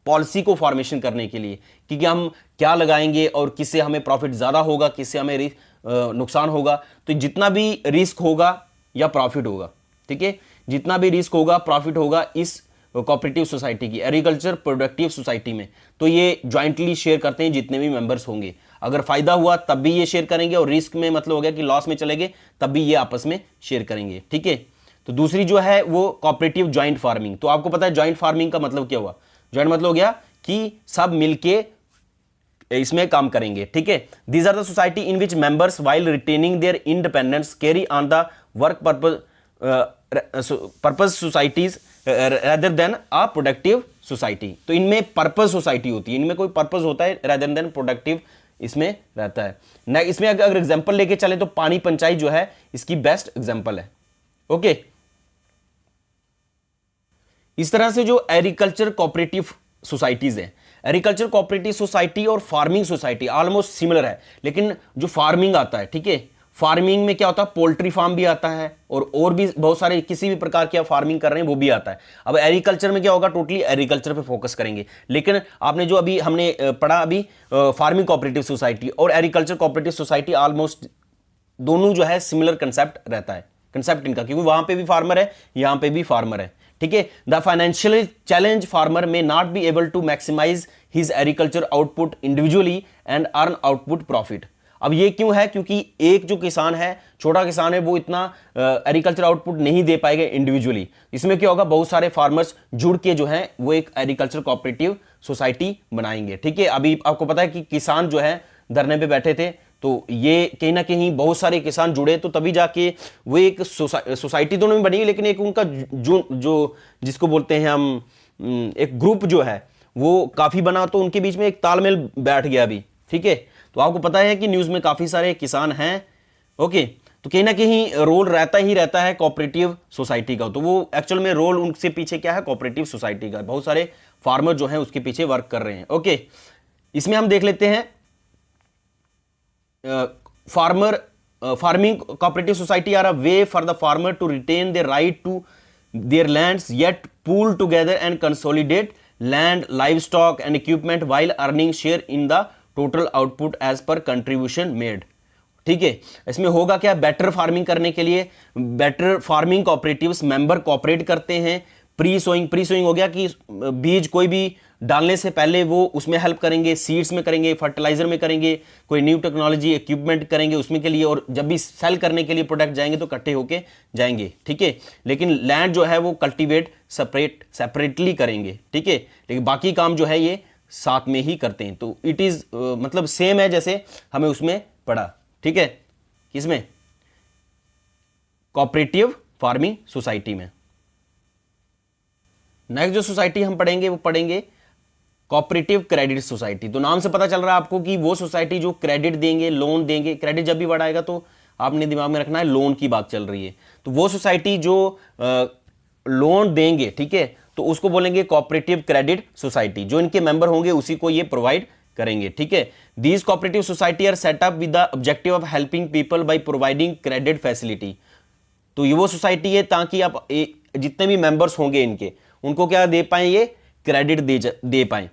पॉलिसी को फॉर्मेशन करने के लिए, क्योंकि हम क्या लगाएंगे और किससे हमें प्रॉफिट ज्यादा होगा, किससे हमें नुकसान होगा। तो जितना भी रिस्क होगा या प्रॉफिट होगा, ठीक है, जितना भी रिस्क होगा प्रॉफिट होगा इस कोऑपरेटिव सोसाइटी की, एग्रीकल्चर प्रोडक्टिव सोसाइटी में, तो ये ज्वाइंटली शेयर करते हैं जितने भी मेंबर्स होंगे। अगर फायदा हुआ तब भी ये शेयर करेंगे और रिस्क में मतलब हो गया कि लॉस में चले गए तब भी ये आपस में शेयर करेंगे, ठीक है। तो दूसरी जो है वो कोऑपरेटिव जॉइंट फार्मिंग। तो आपको पता है जॉइंट फार्मिंग का मतलब क्या हुआ, जॉइंट मतलब हो गया कि सब मिलके इसमें काम करेंगे, ठीक है। These are the society in which members while retaining their independence carry on the work purpose purpose societies rather than a productive society. तो इनमें पर्पस सोसाइटी होती है, इनमें कोई पर्पस होता है रेदर देन प्रोडक्टिव इसमें रहता है ना। इसमें अगर एग्जांपल लेके चले तो पानी पंचायत जो है इसकी बेस्ट एग्जांपल है। ओके, इस तरह से जो एग्रीकल्चर कोऑपरेटिव सोसाइटीज हैं, एग्रीकल्चर कोऑपरेटिव सोसाइटी और फार्मिंग सोसाइटी ऑलमोस्ट सिमिलर है, लेकिन जो फार्मिंग आता है, ठीक है, फार्मिंग में क्या होता है, पोल्ट्री फार्म भी आता है और भी बहुत सारे किसी भी प्रकार की आप फार्मिंग कर रहे हैं वो भी आता है। अब एग्रीकल्चर में क्या होगा, टोटली एग्रीकल्चर पे फोकस करेंगे। लेकिन आपने जो अभी हमने पढ़ा अभी फार्मिंग कोऑपरेटिव सोसाइटी और एग्रीकल्चर कोऑपरेटिव सोसाइटी ऑलमोस्ट दोनों जो है सिमिलर कंसेप्ट रहता है, कंसेप्ट इनका, क्योंकि वहां पे भी फार्मर है, यहां पे भी फार्मर है, ठीक है। The financial challenge farmer may not be able to maximise his agriculture output individually and earn output profit. अब ये क्यों है, क्योंकि एक जो किसान है, छोटा किसान है, वो इतना एग्रीकल्चर आउटपुट नहीं दे पाएगा इंडिविजुअली। इसमें क्या होगा, बहुत सारे फार्मर्स जुड़ के जो है वो एक एग्रीकल्चर कोऑपरेटिव सोसाइटी बनाएंगे, ठीक है। अभी आपको पता है कि किसान जो है धरने पे बैठे थे, तो ये कहीं ना कहीं बहुत सारे किसान जुड़े, तो तभी जाके वो एक सोसाइटी दोनों में बनी, लेकिन एक उनका जो जिसको बोलते हैं हम एक ग्रुप जो है वो काफी बना, तो उनके बीच में एक तालमेल बैठ गया अभी, ठीक है। तो आपको पता है कि न्यूज में काफी सारे किसान हैं, ओके। तो कहीं ना कहीं रोल रहता ही रहता है कोऑपरेटिव सोसाइटी का, तो वो एक्चुअल में रोल उनसे पीछे क्या है, कोऑपरेटिव सोसाइटी का, बहुत सारे फार्मर जो हैं उसके पीछे वर्क कर रहे हैं, ओके। इसमें हम देख लेते हैं farming cooperative society are a way for the farmer to retain the right to their lands yet pool together and consolidate land, livestock and equipment while earning share in the total output as per contribution made, ठीक है। इसमें होगा क्या, better farming करने के लिए better farming cooperatives member cooperate करते हैं। प्री सोइंग हो गया कि बीज कोई भी डालने से पहले वो उसमें हेल्प करेंगे, सीड्स में करेंगे, फर्टिलाइजर में करेंगे, कोई न्यू टेक्नोलॉजी इक्विपमेंट करेंगे उसमें के लिए, और जब भी सेल करने के लिए प्रोडक्ट जाएंगे तो इकट्ठे होके जाएंगे, ठीक है। लेकिन लैंड जो है वो कल्टीवेट सेपरेटली करेंगे, ठीक है, लेकिन बाकी काम जो है ये साथ में ही करते हैं। तो इट इज मतलब सेम है जैसे हमें उसमें पढ़ा, ठीक है, किसमें, कोऑपरेटिव फार्मिंग सोसाइटी में। नेक्स्ट जो सोसाइटी हम पढ़ेंगे वो पढ़ेंगे कोऑपरेटिव क्रेडिट सोसाइटी। तो नाम से पता चल रहा है आपको कि वो सोसाइटी जो क्रेडिट देंगे, लोन देंगे। क्रेडिट जब भी बढ़ाएगा तो आपने दिमाग में रखना है लोन की बात चल रही है, तो वो सोसाइटी जो लोन देंगे, ठीक है, तो उसको बोलेंगे कोऑपरेटिव क्रेडिट सोसाइटी। जो इनके मेंबर होंगे उसी को ये प्रोवाइड करेंगे, ठीक है। These cooperative society are set up with the objective of helping people by providing credit facility. तो ये वो सोसाइटी है ताकि आप जितने भी मेंबर्स होंगे इनके, उनको क्या दे पाए, ये क्रेडिट दे पाए,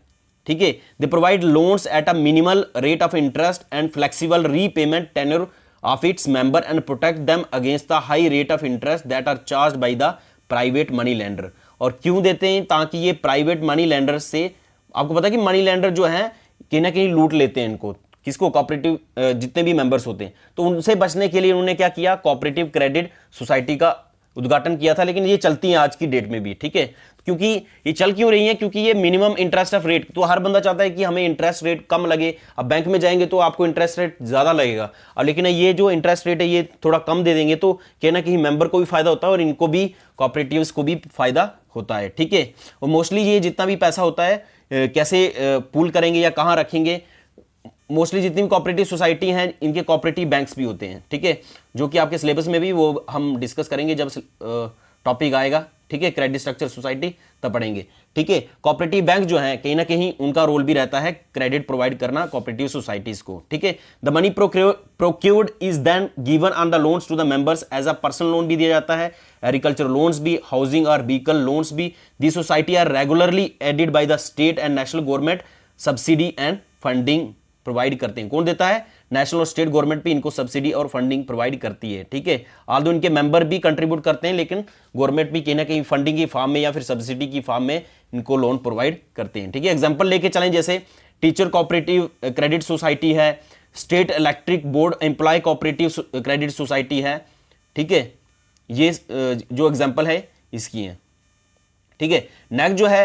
ठीक है। They provide loans at a minimal rate of interest and flexible repayment tenure of its member and protect them against the high rate of interest that are charge by the private money lender. और क्यों देते हैं, ताकि ये private money lender से, आपको पता है कि मनी लेंडर जो है कहीं ना कहीं लूट लेते हैं इनको, किसको, कोऑपरेटिव जितने भी मेंबर्स होते हैं, तो उनसे बचने के लिए उन्होंने क्या किया, कोऑपरेटिव क्रेडिट सोसाइटी का उद्घाटन किया था। लेकिन ये चलती हैं आज की डेट में भी, ठीक है। क्योंकि ये चल क्यों रही है, क्योंकि ये मिनिमम इंटरेस्ट ऑफ रेट, तो हर बंदा चाहता है कि हमें इंटरेस्ट रेट कम लगे। अब बैंक में जाएंगे तो आपको इंटरेस्ट रेट ज्यादा लगेगा, और लेकिन ये जो इंटरेस्ट रेट है ये थोड़ा कम दे देंगे, तो कहीं ना कहीं मेंबर को भी फायदा होता है और इनको भी, कोऑपरेटिव्स को भी फायदा होता है, ठीक है। और मोस्टली ये जितना भी पैसा होता है कैसे पूल करेंगे या कहाँ रखेंगे, मोस्टली जितनी भी कोऑपरेटिव सोसाइटी हैं इनके कोऑपरेटिव बैंक्स भी होते हैं, ठीक है, जो कि आपके सिलेबस में भी वो हम डिस्कस करेंगे जब टॉपिक आएगा, ठीक है, क्रेडिट स्ट्रक्चर सोसाइटी तब पढ़ेंगे, ठीक है। कोऑपरेटिव बैंक जो है कहीं ना कहीं उनका रोल भी रहता है क्रेडिट प्रोवाइड करना कोऑपरेटिव सोसाइटीज को, ठीक है। The money procured is then given on the loans to the members as a personal loan भी दिया जाता है, एग्रीकल्चर लोन्स भी, हाउसिंग और व्हीकल लोन्स भी। The society are regularly aided by the state and national government subsidy and funding provide करते हैं। कौन देता है, नेशनल और स्टेट गवर्नमेंट भी इनको सब्सिडी और फंडिंग प्रोवाइड करती है, ठीक है। आल्दो इनके मेंबर भी कंट्रीब्यूट करते हैं, लेकिन गवर्नमेंट भी कहीं ना कहीं फंडिंग की फॉर्म में या फिर सब्सिडी की फॉर्म में इनको लोन प्रोवाइड करते हैं, ठीक है। एग्जांपल लेके चलें, जैसे टीचर कोऑपरेटिव क्रेडिट सोसाइटी है, state electric board employ cooperative credit society है, ठीक है। ये जो एग्जाम्पल है इसकी है, ठीक है। नेक्स्ट जो है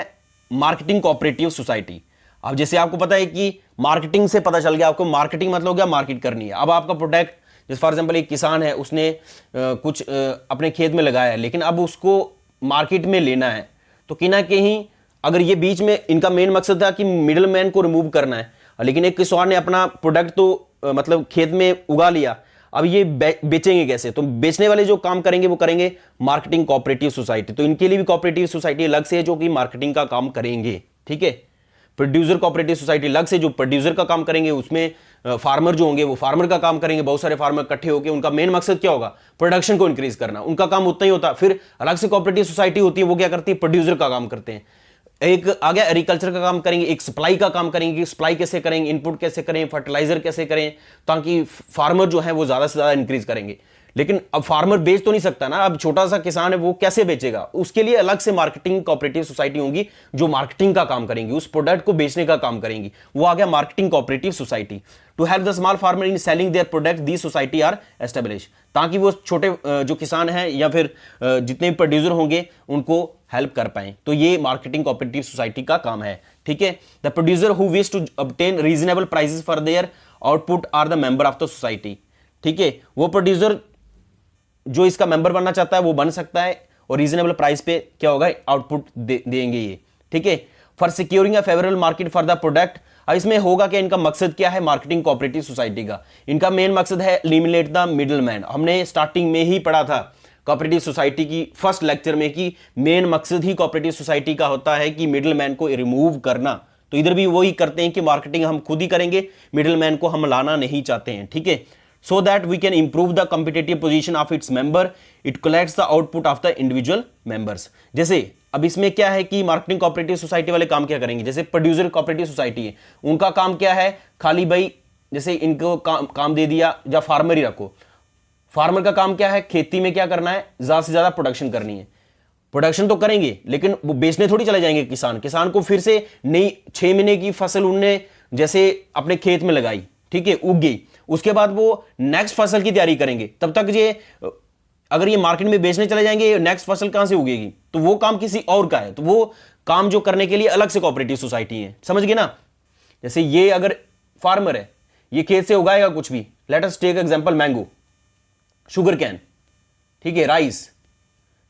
मार्केटिंग कोऑपरेटिव सोसाइटी। अब जैसे आपको पता है कि मार्केटिंग से पता चल गया आपको, मार्केटिंग मतलब क्या, मार्केट करनी है। अब आपका प्रोडक्ट जैसे फॉर एग्जांपल एक किसान है, उसने कुछ अपने खेत में लगाया है, लेकिन अब उसको मार्केट में लेना है, तो कहीं ना कहीं अगर ये बीच में इनका मेन मकसद था कि मिडिल मैन को रिमूव करना है, लेकिन एक किसान ने अपना प्रोडक्ट तो मतलब खेत में उगा लिया, अब ये बेचेंगे कैसे? तो बेचने वाले जो काम करेंगे वो करेंगे मार्केटिंग कोऑपरेटिव सोसाइटी। तो इनके लिए भी कोऑपरेटिव सोसाइटी अलग से है जो कि मार्केटिंग का काम करेंगे, ठीक है। प्रोड्यूसर कोऑपरेटिव सोसाइटी अलग से जो प्रोड्यूसर का काम करेंगे, उसमें फार्मर जो होंगे वो फार्मर का काम करेंगे। बहुत सारे फार्मर इकट्ठे होकर उनका मेन मकसद क्या होगा? प्रोडक्शन को इंक्रीज करना, उनका काम उतना ही होता है। फिर अलग से कोऑपरेटिव सोसाइटी होती है, वो क्या करती है? प्रोड्यूसर का काम करते हैं। एक आ गया एग्रीकल्चर का काम करेंगे, एक सप्लाई का काम करेंगे कि सप्लाई कैसे करेंगे, इनपुट कैसे करें, फर्टिलाइजर कैसे करें, ताकि फार्मर जो है वो ज्यादा से ज्यादा इंक्रीज करेंगे। लेकिन अब फार्मर बेच तो नहीं सकता ना, अब छोटा सा किसान है वो कैसे बेचेगा? उसके लिए अलग से मार्केटिंग कोऑपरेटिव सोसाइटी होंगी जो मार्केटिंग का काम करेंगी, उस प्रोडक्ट को बेचने का काम करेंगी। वो आ गया marketing cooperative society. To help the small farmer in selling their product the society are establish, ताकि वो छोटे जो किसान हैं या फिर जितने भी प्रोड्यूसर होंगे उनको हेल्प कर पाए। तो ये मार्केटिंग कोऑपरेटिव सोसाइटी का काम है, ठीक है। The producer who wish to obtain reasonable prices for their output are the member of the society, ठीक है। वो प्रोड्यूसर जो इसका मेंबर बनना चाहता है वो बन सकता है, और रीजनेबल प्राइस पे क्या होगा? आउटपुट देंगे ये, ठीक है। For securing a favourable market for the product, अब इसमें होगा कि इनका मकसद क्या है मार्केटिंग कोऑपरेटिव सोसाइटी का? इनका मेन मकसद है एलिमिनेट द मिडल मैन। हमने स्टार्टिंग में ही पढ़ा था कोऑपरेटिव सोसाइटी की फर्स्ट लेक्चर में कि मेन मकसद ही कोऑपरेटिव सोसाइटी का होता है कि मिडल मैन को रिमूव करना। तो इधर भी वही करते हैं कि मार्केटिंग हम खुद ही करेंगे, मिडल मैन को हम लाना नहीं चाहते हैं, ठीक है। So that we can improve the competitive position of its member, it collects the output of the individual members. जैसे अब इसमें क्या है कि मार्केटिंग कोऑपरेटिव सोसाइटी वाले काम क्या करेंगे? जैसे प्रोड्यूसर कोऑपरेटिव सोसाइटी है, उनका काम क्या है? खाली भाई जैसे इनको काम दे दिया, या फार्मर ही रखो, फार्मर का काम क्या है? खेती में क्या करना है? ज्यादा से ज्यादा प्रोडक्शन करनी है। प्रोडक्शन तो करेंगे, लेकिन वो बेचने थोड़ी चले जाएंगे किसान को फिर से नई 6 महीने की फसल उनने जैसे अपने खेत में लगाई, ठीक है, उग गई, उसके बाद वो नेक्स्ट फसल की तैयारी करेंगे। तब तक ये अगर ये मार्केट में बेचने चले जाएंगे, नेक्स्ट फसल कहां से उगेगी? तो वो काम किसी और का है, तो वो काम जो करने के लिए अलग से कोऑपरेटिव सोसाइटी है, समझ गए ना। जैसे ये अगर फार्मर है, ये खेत से उगाएगा कुछ भी, let us take example mango, sugar cane, ठीक है, राइस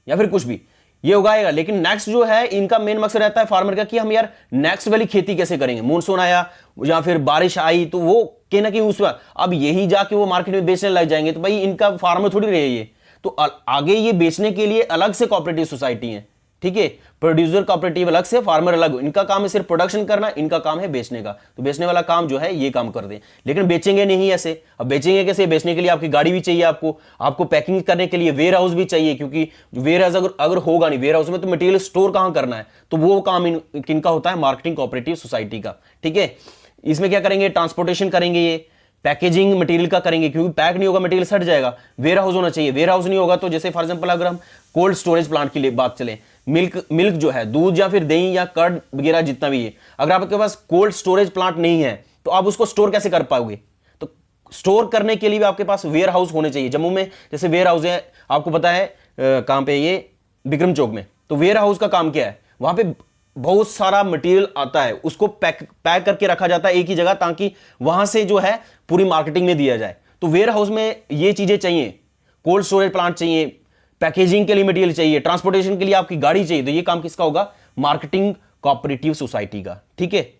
या फिर कुछ भी ये उगाएगा। लेकिन नेक्स्ट जो है इनका मेन मकसद रहता है फार्मर का कि हम यार नेक्स्ट वाली खेती कैसे करेंगे, मानसून आया या फिर बारिश आई तो वो कहीं ना कहीं उस पर अब यही जाके वो मार्केट में बेचने लग जाएंगे, तो भाई इनका फार्मर थोड़ी रहे ये, तो आगे ये बेचने के लिए अलग से कोऑपरेटिव सोसाइटी है, ठीक है। प्रोड्यूसर कोऑपरेटिव अलग से, फार्मर अलग, इनका काम है सिर्फ प्रोडक्शन करना, इनका काम है बेचने का। तो बेचने वाला काम जो है ये काम कर दे, लेकिन बेचेंगे नहीं ऐसे। अब बेचेंगे कैसे? बेचने के लिए आपकी गाड़ी भी चाहिए, आपको पैकिंग करने के लिए वेयर हाउस भी चाहिए, क्योंकि वेयर हाउस अगर होगा नहीं वेयर हाउस में, तो मटेरियल स्टोर कहां करना है? तो वो काम किनका होता है? मार्केटिंग कोऑपरेटिव सोसाइटी का, ठीक है। इसमें क्या करेंगे? ट्रांसपोर्टेशन करेंगे, ये पैकेजिंग मटेरियल का करेंगे, क्योंकि पैक नहीं होगा मटेरियल सड़ जाएगा। वेयर हाउस होना चाहिए, वेयर हाउस नहीं होगा तो जैसे फॉर एग्जांपल अगर हम कोल्ड स्टोरेज प्लांट की बात चले, मिल्क जो है, दूध या फिर दही या कर्ड वगैरह जितना भी है, अगर आपके पास कोल्ड स्टोरेज प्लांट नहीं है तो आप उसको स्टोर कैसे कर पाओगे? तो स्टोर करने के लिए भी आपके पास वेयर हाउस होने चाहिए। जम्मू में जैसे वेयर हाउस है, आपको पता है कहां पे? ये विक्रम चौक में। तो वेयर हाउस का काम क्या है? वहां पे बहुत सारा मटेरियल आता है, उसको पैक करके रखा जाता है एक ही जगह, ताकि वहां से जो है पूरी मार्केटिंग में दिया जाए। तो वेयर हाउस में ये चीजें चाहिए, कोल्ड स्टोरेज प्लांट चाहिए, पैकेजिंग के लिए मटेरियल चाहिए, ट्रांसपोर्टेशन के लिए आपकी गाड़ी चाहिए। तो ये काम किसका होगा? मार्केटिंग कोऑपरेटिव सोसाइटी का, ठीक है।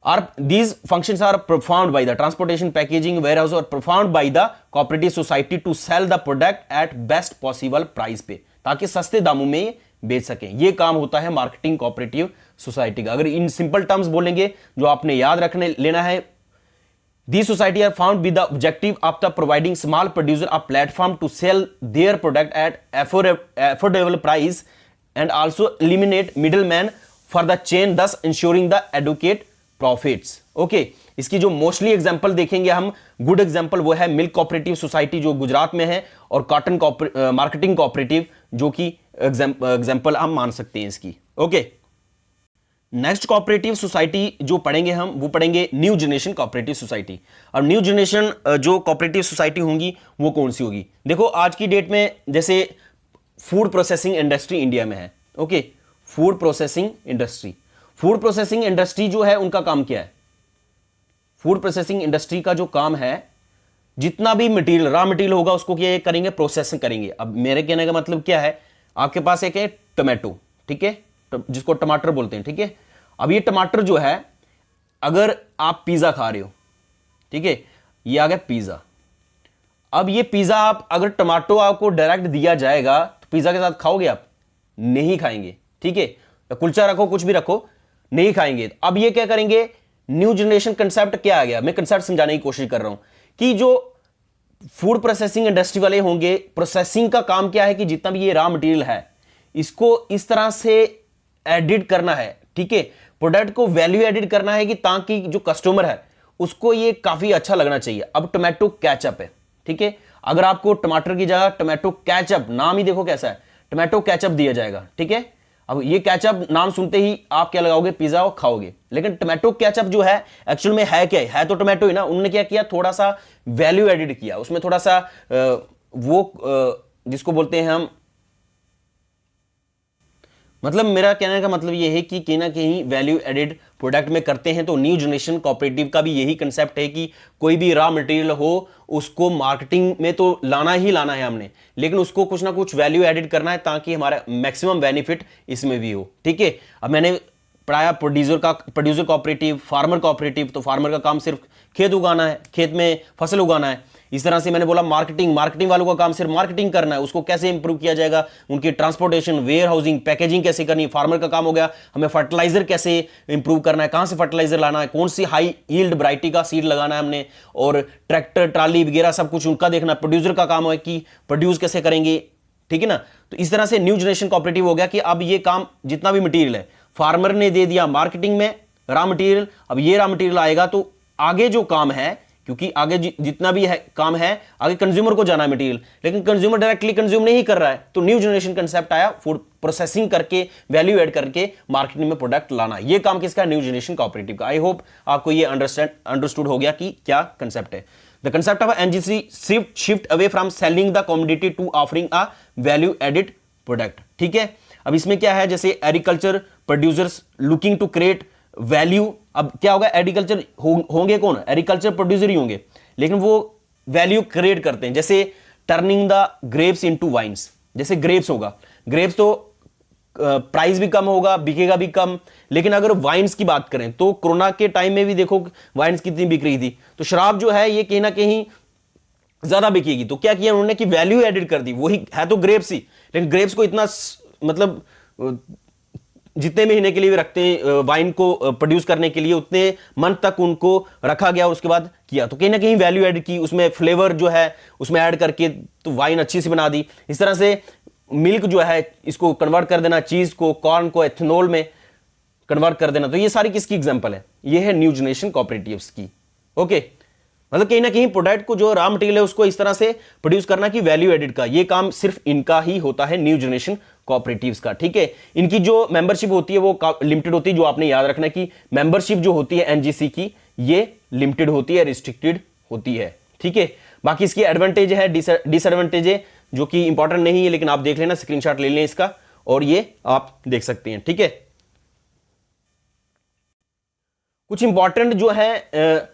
Are these functions are performed by the transportation, packaging, warehouse और performed by the cooperative society to sell the product at best possible price पे, ताकि सस्ते दामों में बेच सकें। ये काम होता है मार्केटिंग कोऑपरेटिव सोसाइटी का। अगर इन सिंपल टर्म्स बोलेंगे जो आपने याद रखने लेना है, these society are found with the objective of the providing small producer a platform to sell their product at affordable price and also eliminate middleman for the chain, thus ensuring the adequate profits. Okay, इसकी जो mostly example देखेंगे हम, good example वो है milk cooperative society जो गुजरात में है, और कॉटन मार्केटिंग कोऑपरेटिव जो कि एग्जांपल हम मान सकते हैं इसकी। ओके, नेक्स्ट कोऑपरेटिव सोसाइटी जो पढ़ेंगे हम, वो पढ़ेंगे न्यू जनरेशन कोऑपरेटिव सोसाइटी। और न्यू जनरेशन जो कोऑपरेटिव सोसाइटी होंगी वो कौन सी होगी? देखो आज की डेट में जैसे फूड प्रोसेसिंग इंडस्ट्री इंडिया में है, ओके, फूड प्रोसेसिंग इंडस्ट्री जो है उनका काम क्या है? फूड प्रोसेसिंग इंडस्ट्री का जो काम है जितना भी मटेरियल रॉ मटेरियल होगा उसको क्या करेंगे, प्रोसेसिंग करेंगे। अब मेरे कहने का मतलब क्या है, आपके पास एक है टोमेटो, ठीक है, जिसको टमाटर बोलते हैं, ठीक है। अब ये टमाटर जो है, अगर आप पिज्जा खा रहे हो, ठीक है, ये आ गया पिज्जा। अब ये पिज्जा आप अगर टमाटो आपको डायरेक्ट दिया जाएगा तो पिज्जा के साथ खाओगे आप? नहीं खाएंगे, ठीक है। तो कुलचा रखो, कुछ भी रखो, नहीं खाएंगे। अब ये क्या करेंगे, न्यू जनरेशन कंसेप्ट क्या आ गया, मैं कंसेप्ट समझाने की कोशिश कर रहा हूं कि जो फूड प्रोसेसिंग इंडस्ट्री वाले होंगे, प्रोसेसिंग का काम क्या है कि जितना भी ये रॉ मटेरियल है इसको इस तरह से एडिट करना है, ठीक है, प्रोडक्ट को वैल्यू एडिट करना है कि ताकि जो कस्टमर है उसको ये काफी अच्छा लगना चाहिए। अब टोमेटो केचप है, ठीक है, अगर आपको टमाटर की जगह टोमेटो केचप, नाम ही देखो कैसा है, टोमेटो केचप दिया जाएगा, ठीक है। अब ये केचप नाम सुनते ही आप क्या लगाओगे, पिज्जा और खाओगे। लेकिन टोमेटो केचप जो है एक्चुअल में है क्या है तो टोमेटो ही ना। उन्होंने क्या किया, थोड़ा सा वैल्यू एडिट किया उसमें, थोड़ा सा जिसको बोलते हैं हम, मतलब मेरा कहने का मतलब यह है कि कहीं ना कहीं वैल्यू एडेड प्रोडक्ट में करते हैं। तो न्यू जनरेशन कोऑपरेटिव का भी यही कंसेप्ट है कि कोई भी रॉ मटेरियल हो उसको मार्केटिंग में तो लाना ही लाना है हमने, लेकिन उसको कुछ ना कुछ वैल्यू एडेड करना है ताकि हमारा मैक्सिमम बेनिफिट इसमें भी हो, ठीक है। अब मैंने पढ़ाया प्रोड्यूसर कोऑपरेटिव, फार्मर कोऑपरेटिव। तो फार्मर का काम सिर्फ खेत उगाना है, खेत में फसल उगाना है। इस तरह से मैंने बोला मार्केटिंग वालों का काम सिर्फ मार्केटिंग करना है, उसको कैसे इंप्रूव किया जाएगा, उनकी ट्रांसपोर्टेशन, वेयर हाउसिंग, पैकेजिंग कैसे करनी है। फार्मर का काम हो गया हमें फर्टिलाइजर कैसे इंप्रूव करना है, कहां से फर्टिलाइजर लाना है, कौन सी हाई यील्ड वैरायटी का सीड लगाना है हमने, और ट्रैक्टर ट्राली वगैरह सब कुछ उनका देखना। प्रोड्यूसर का काम है कि प्रोड्यूस कैसे करेंगे, ठीक है ना। तो इस तरह से न्यू जनरेशन कोऑपरेटिव हो गया कि अब ये काम जितना भी मटेरियल है फार्मर ने दे दिया मार्केटिंग में रॉ मटेरियल। अब ये रॉ मटेरियल आएगा तो आगे जो काम है, क्योंकि आगे जितना भी है काम है आगे कंज्यूमर को जाना है मटेरियल, लेकिन कंज्यूमर डायरेक्टली कंज्यूम नहीं कर रहा है। तो न्यू जनरेशन कंसेप्ट आया, फूड प्रोसेसिंग करके वैल्यू ऐड करके मार्केटिंग में प्रोडक्ट लाना। ये काम किसका, न्यू जनरेशन कोऑपरेटिव का। आई होप आपको ये अंडरस्टूड हो गया कि क्या कंसेप्ट है। The concept of NGC shift away from selling the commodity to offering a value added product, ठीक है। अब इसमें क्या है, जैसे agriculture producers looking to create value. अब क्या होगा, एग्रीकल्चर होंगे कौन, एग्रीकल्चर प्रोड्यूसर ही होंगे, लेकिन वो वैल्यू क्रिएट करते हैं। जैसे turning the grapes into wines, जैसे ग्रेप्स होगा, ग्रेप्स तो प्राइस भी कम होगा, बिकेगा भी कम। लेकिन अगर वाइन्स की बात करें तो कोरोना के टाइम में भी देखो वाइन्स कितनी बिक रही थी। तो शराब जो है ये कहीं ना कहीं ज्यादा बिकेगी। तो क्या किया उन्होंने कि वैल्यू एडिट कर दी, वही है तो ग्रेप्स ही, लेकिन ग्रेप्स को इतना मतलब जितने महीने के लिए भी रखते हैं वाइन को प्रोड्यूस करने के लिए, उतने मंथ तक उनको रखा गया, उसके बाद किया। तो कहीं ना कहीं वैल्यू ऐड की, उसमें फ्लेवर जो है उसमें ऐड करके तो वाइन अच्छी सी बना दी। इस तरह से मिल्क जो है इसको कन्वर्ट कर देना, चीज को, कॉर्न को एथेनॉल में कन्वर्ट कर देना। तो ये सारी किसकी एग्जांपल है, ये है न्यू जनरेशन कोऑपरेटिव्स की। ओके, मतलब कहीं ना कहीं प्रोडक्ट को जो रॉ मटेरियल है उसको इस तरह से प्रोड्यूस करना कि वैल्यू एडिड का, ये काम सिर्फ इनका ही होता है, न्यू जनरेशन कोऑपरेटिव्स का, ठीक है। इनकी जो मेंबरशिप होती है वो लिमिटेड होती है। जो आपने याद रखना है कि मेंबरशिप जो होती है एनजीसी की ये लिमिटेड होती है, रिस्ट्रिक्टेड होती है, ठीक है। बाकी इसकी एडवांटेज है, डिसएडवांटेज है जो कि इंपॉर्टेंट नहीं है, लेकिन आप देख लेना, स्क्रीनशॉट ले लें इसका और ये आप देख सकते हैं, ठीक है। कुछ इंपॉर्टेंट जो है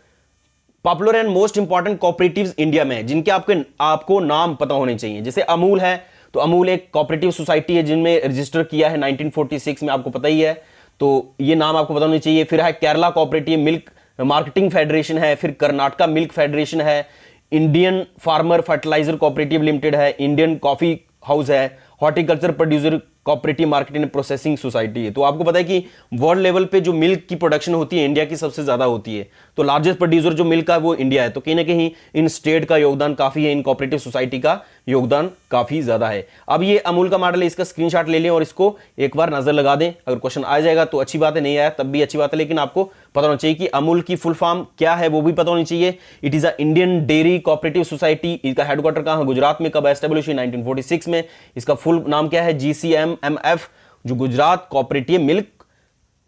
popular and most important cooperatives India में जिनके आपको नाम पता होने चाहिए। जैसे अमूल है, तो अमूल एक कोऑपरेटिव सोसाइटी है जिनमें रजिस्टर किया है 1946 में, आपको पता ही है, तो ये नाम आपको पता होना चाहिए। फिर है Kerala cooperative milk marketing federation है, फिर कर्नाटका मिल्क फेडरेशन है, Indian farmer fertiliser cooperative limited है, इंडियन कॉफी हाउस है, horticulture producer cooperative marketing and processing society है। तो आपको पता है कि वर्ल्ड लेवल पे जो मिल्क की प्रोडक्शन होती है इंडिया की सबसे ज्यादा होती है, तो लार्जेस्ट प्रोड्यूसर जो मिल्क का है वो इंडिया है। तो कहीं ना कहीं इन स्टेट का योगदान काफी है, इन कोऑपरेटिव सोसाइटी का योगदान काफी ज्यादा है। अब ये अमूल का मॉडल है, इसका स्क्रीनशॉट ले लें और इसको एक बार नजर लगा दें। अगर क्वेश्चन आ जाएगा तो अच्छी बात है, नहीं आया तब भी अच्छी बात है, लेकिन आपको पता होना चाहिए कि अमूल की फुल फॉर्म क्या है वो भी पता होनी चाहिए। It is a Indian dairy cooperative society. इसका हेडक्वार्टर कहां है, गुजरात में। कब एस्टेब्लिश हुई, 1946 में। इसका फुल नाम क्या है, GCMMF, जो Gujarat cooperative milk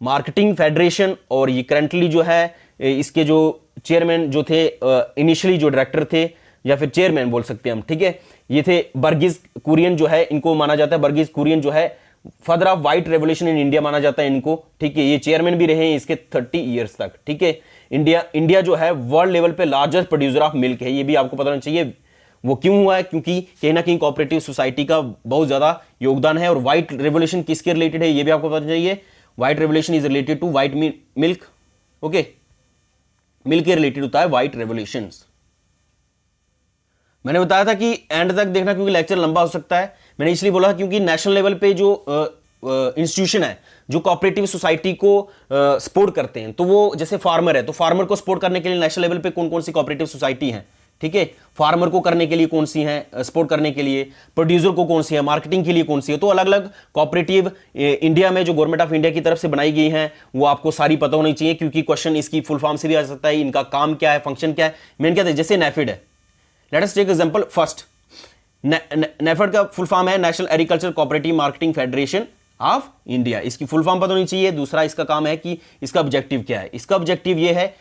marketing federation. और ये करंटली जो है इसके जो चेयरमैन जो थे, इनिशियली जो डायरेक्टर थे या फिर चेयरमैन बोल सकते हैं हम, ठीक है, ये थे वर्गीज कुरियन जो है, इनको माना जाता है वर्गीज कुरियन जो है father of white revolution in India माना जाता है इनको, ठीक है। ये चेयरमैन भी रहे हैं इसके 30 ईयर्स तक, ठीक है। इंडिया जो है वर्ल्ड लेवल पे लार्जेस्ट प्रोड्यूसर ऑफ मिल्क है, ये भी आपको पता होना चाहिए। वो क्यों हुआ है? क्योंकि कहीं ना कहीं कोऑपरेटिव सोसाइटी का बहुत ज्यादा योगदान है। और व्हाइट रेवोल्यूशन किसके रिलेटेड है ये भी आपको पता चाहिए। White revolution is related to white milk, okay. Milk के रिलेटेड होता है व्हाइट रेवोल्यूशन। मैंने बताया था कि एंड तक देखना क्योंकि लेक्चर लंबा हो सकता है। मैंने इसलिए बोला क्योंकि नेशनल लेवल पे जो इंस्टीट्यूशन है जो कोऑपरेटिव सोसाइटी को सपोर्ट करते हैं, तो वो जैसे फार्मर है तो फार्मर को सपोर्ट करने के लिए नेशनल लेवल पे कौन कौन सी कोऑपरेटिव सोसाइटी है, ठीक है। फार्मर को करने के लिए कौन सी है, सपोर्ट करने के लिए प्रोड्यूसर को कौन सी है, मार्केटिंग के लिए कौन सी है। तो अलग अलग कोऑपरेटिव इंडिया में जो गवर्नमेंट ऑफ इंडिया की तरफ से बनाई गई है वो आपको सारी पता होनी चाहिए, क्योंकि क्वेश्चन इसकी फुल फॉर्म से भी आ सकता है, इनका काम क्या है, फंक्शन क्या है, मेन क्या है। जैसे नेफिड है, let us take example first. NAFED का फुल फॉर्म है national agriculture cooperative marketing federation of India. इसकी फुल फॉर्म पता होनी चाहिए। दूसरा इसका काम है कि इसका ऑब्जेक्टिव क्या है। इसका ऑब्जेक्टिव ये है,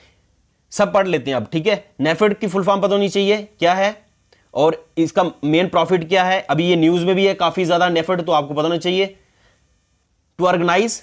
सब पढ़ लेते हैं अब, ठीक है। नेफेड की फुल फॉर्म पता होनी चाहिए क्या है और इसका मेन प्रॉफिट क्या है। अभी ये न्यूज में भी है काफी ज्यादा नेफेड, तो आपको पता होना चाहिए। To organise,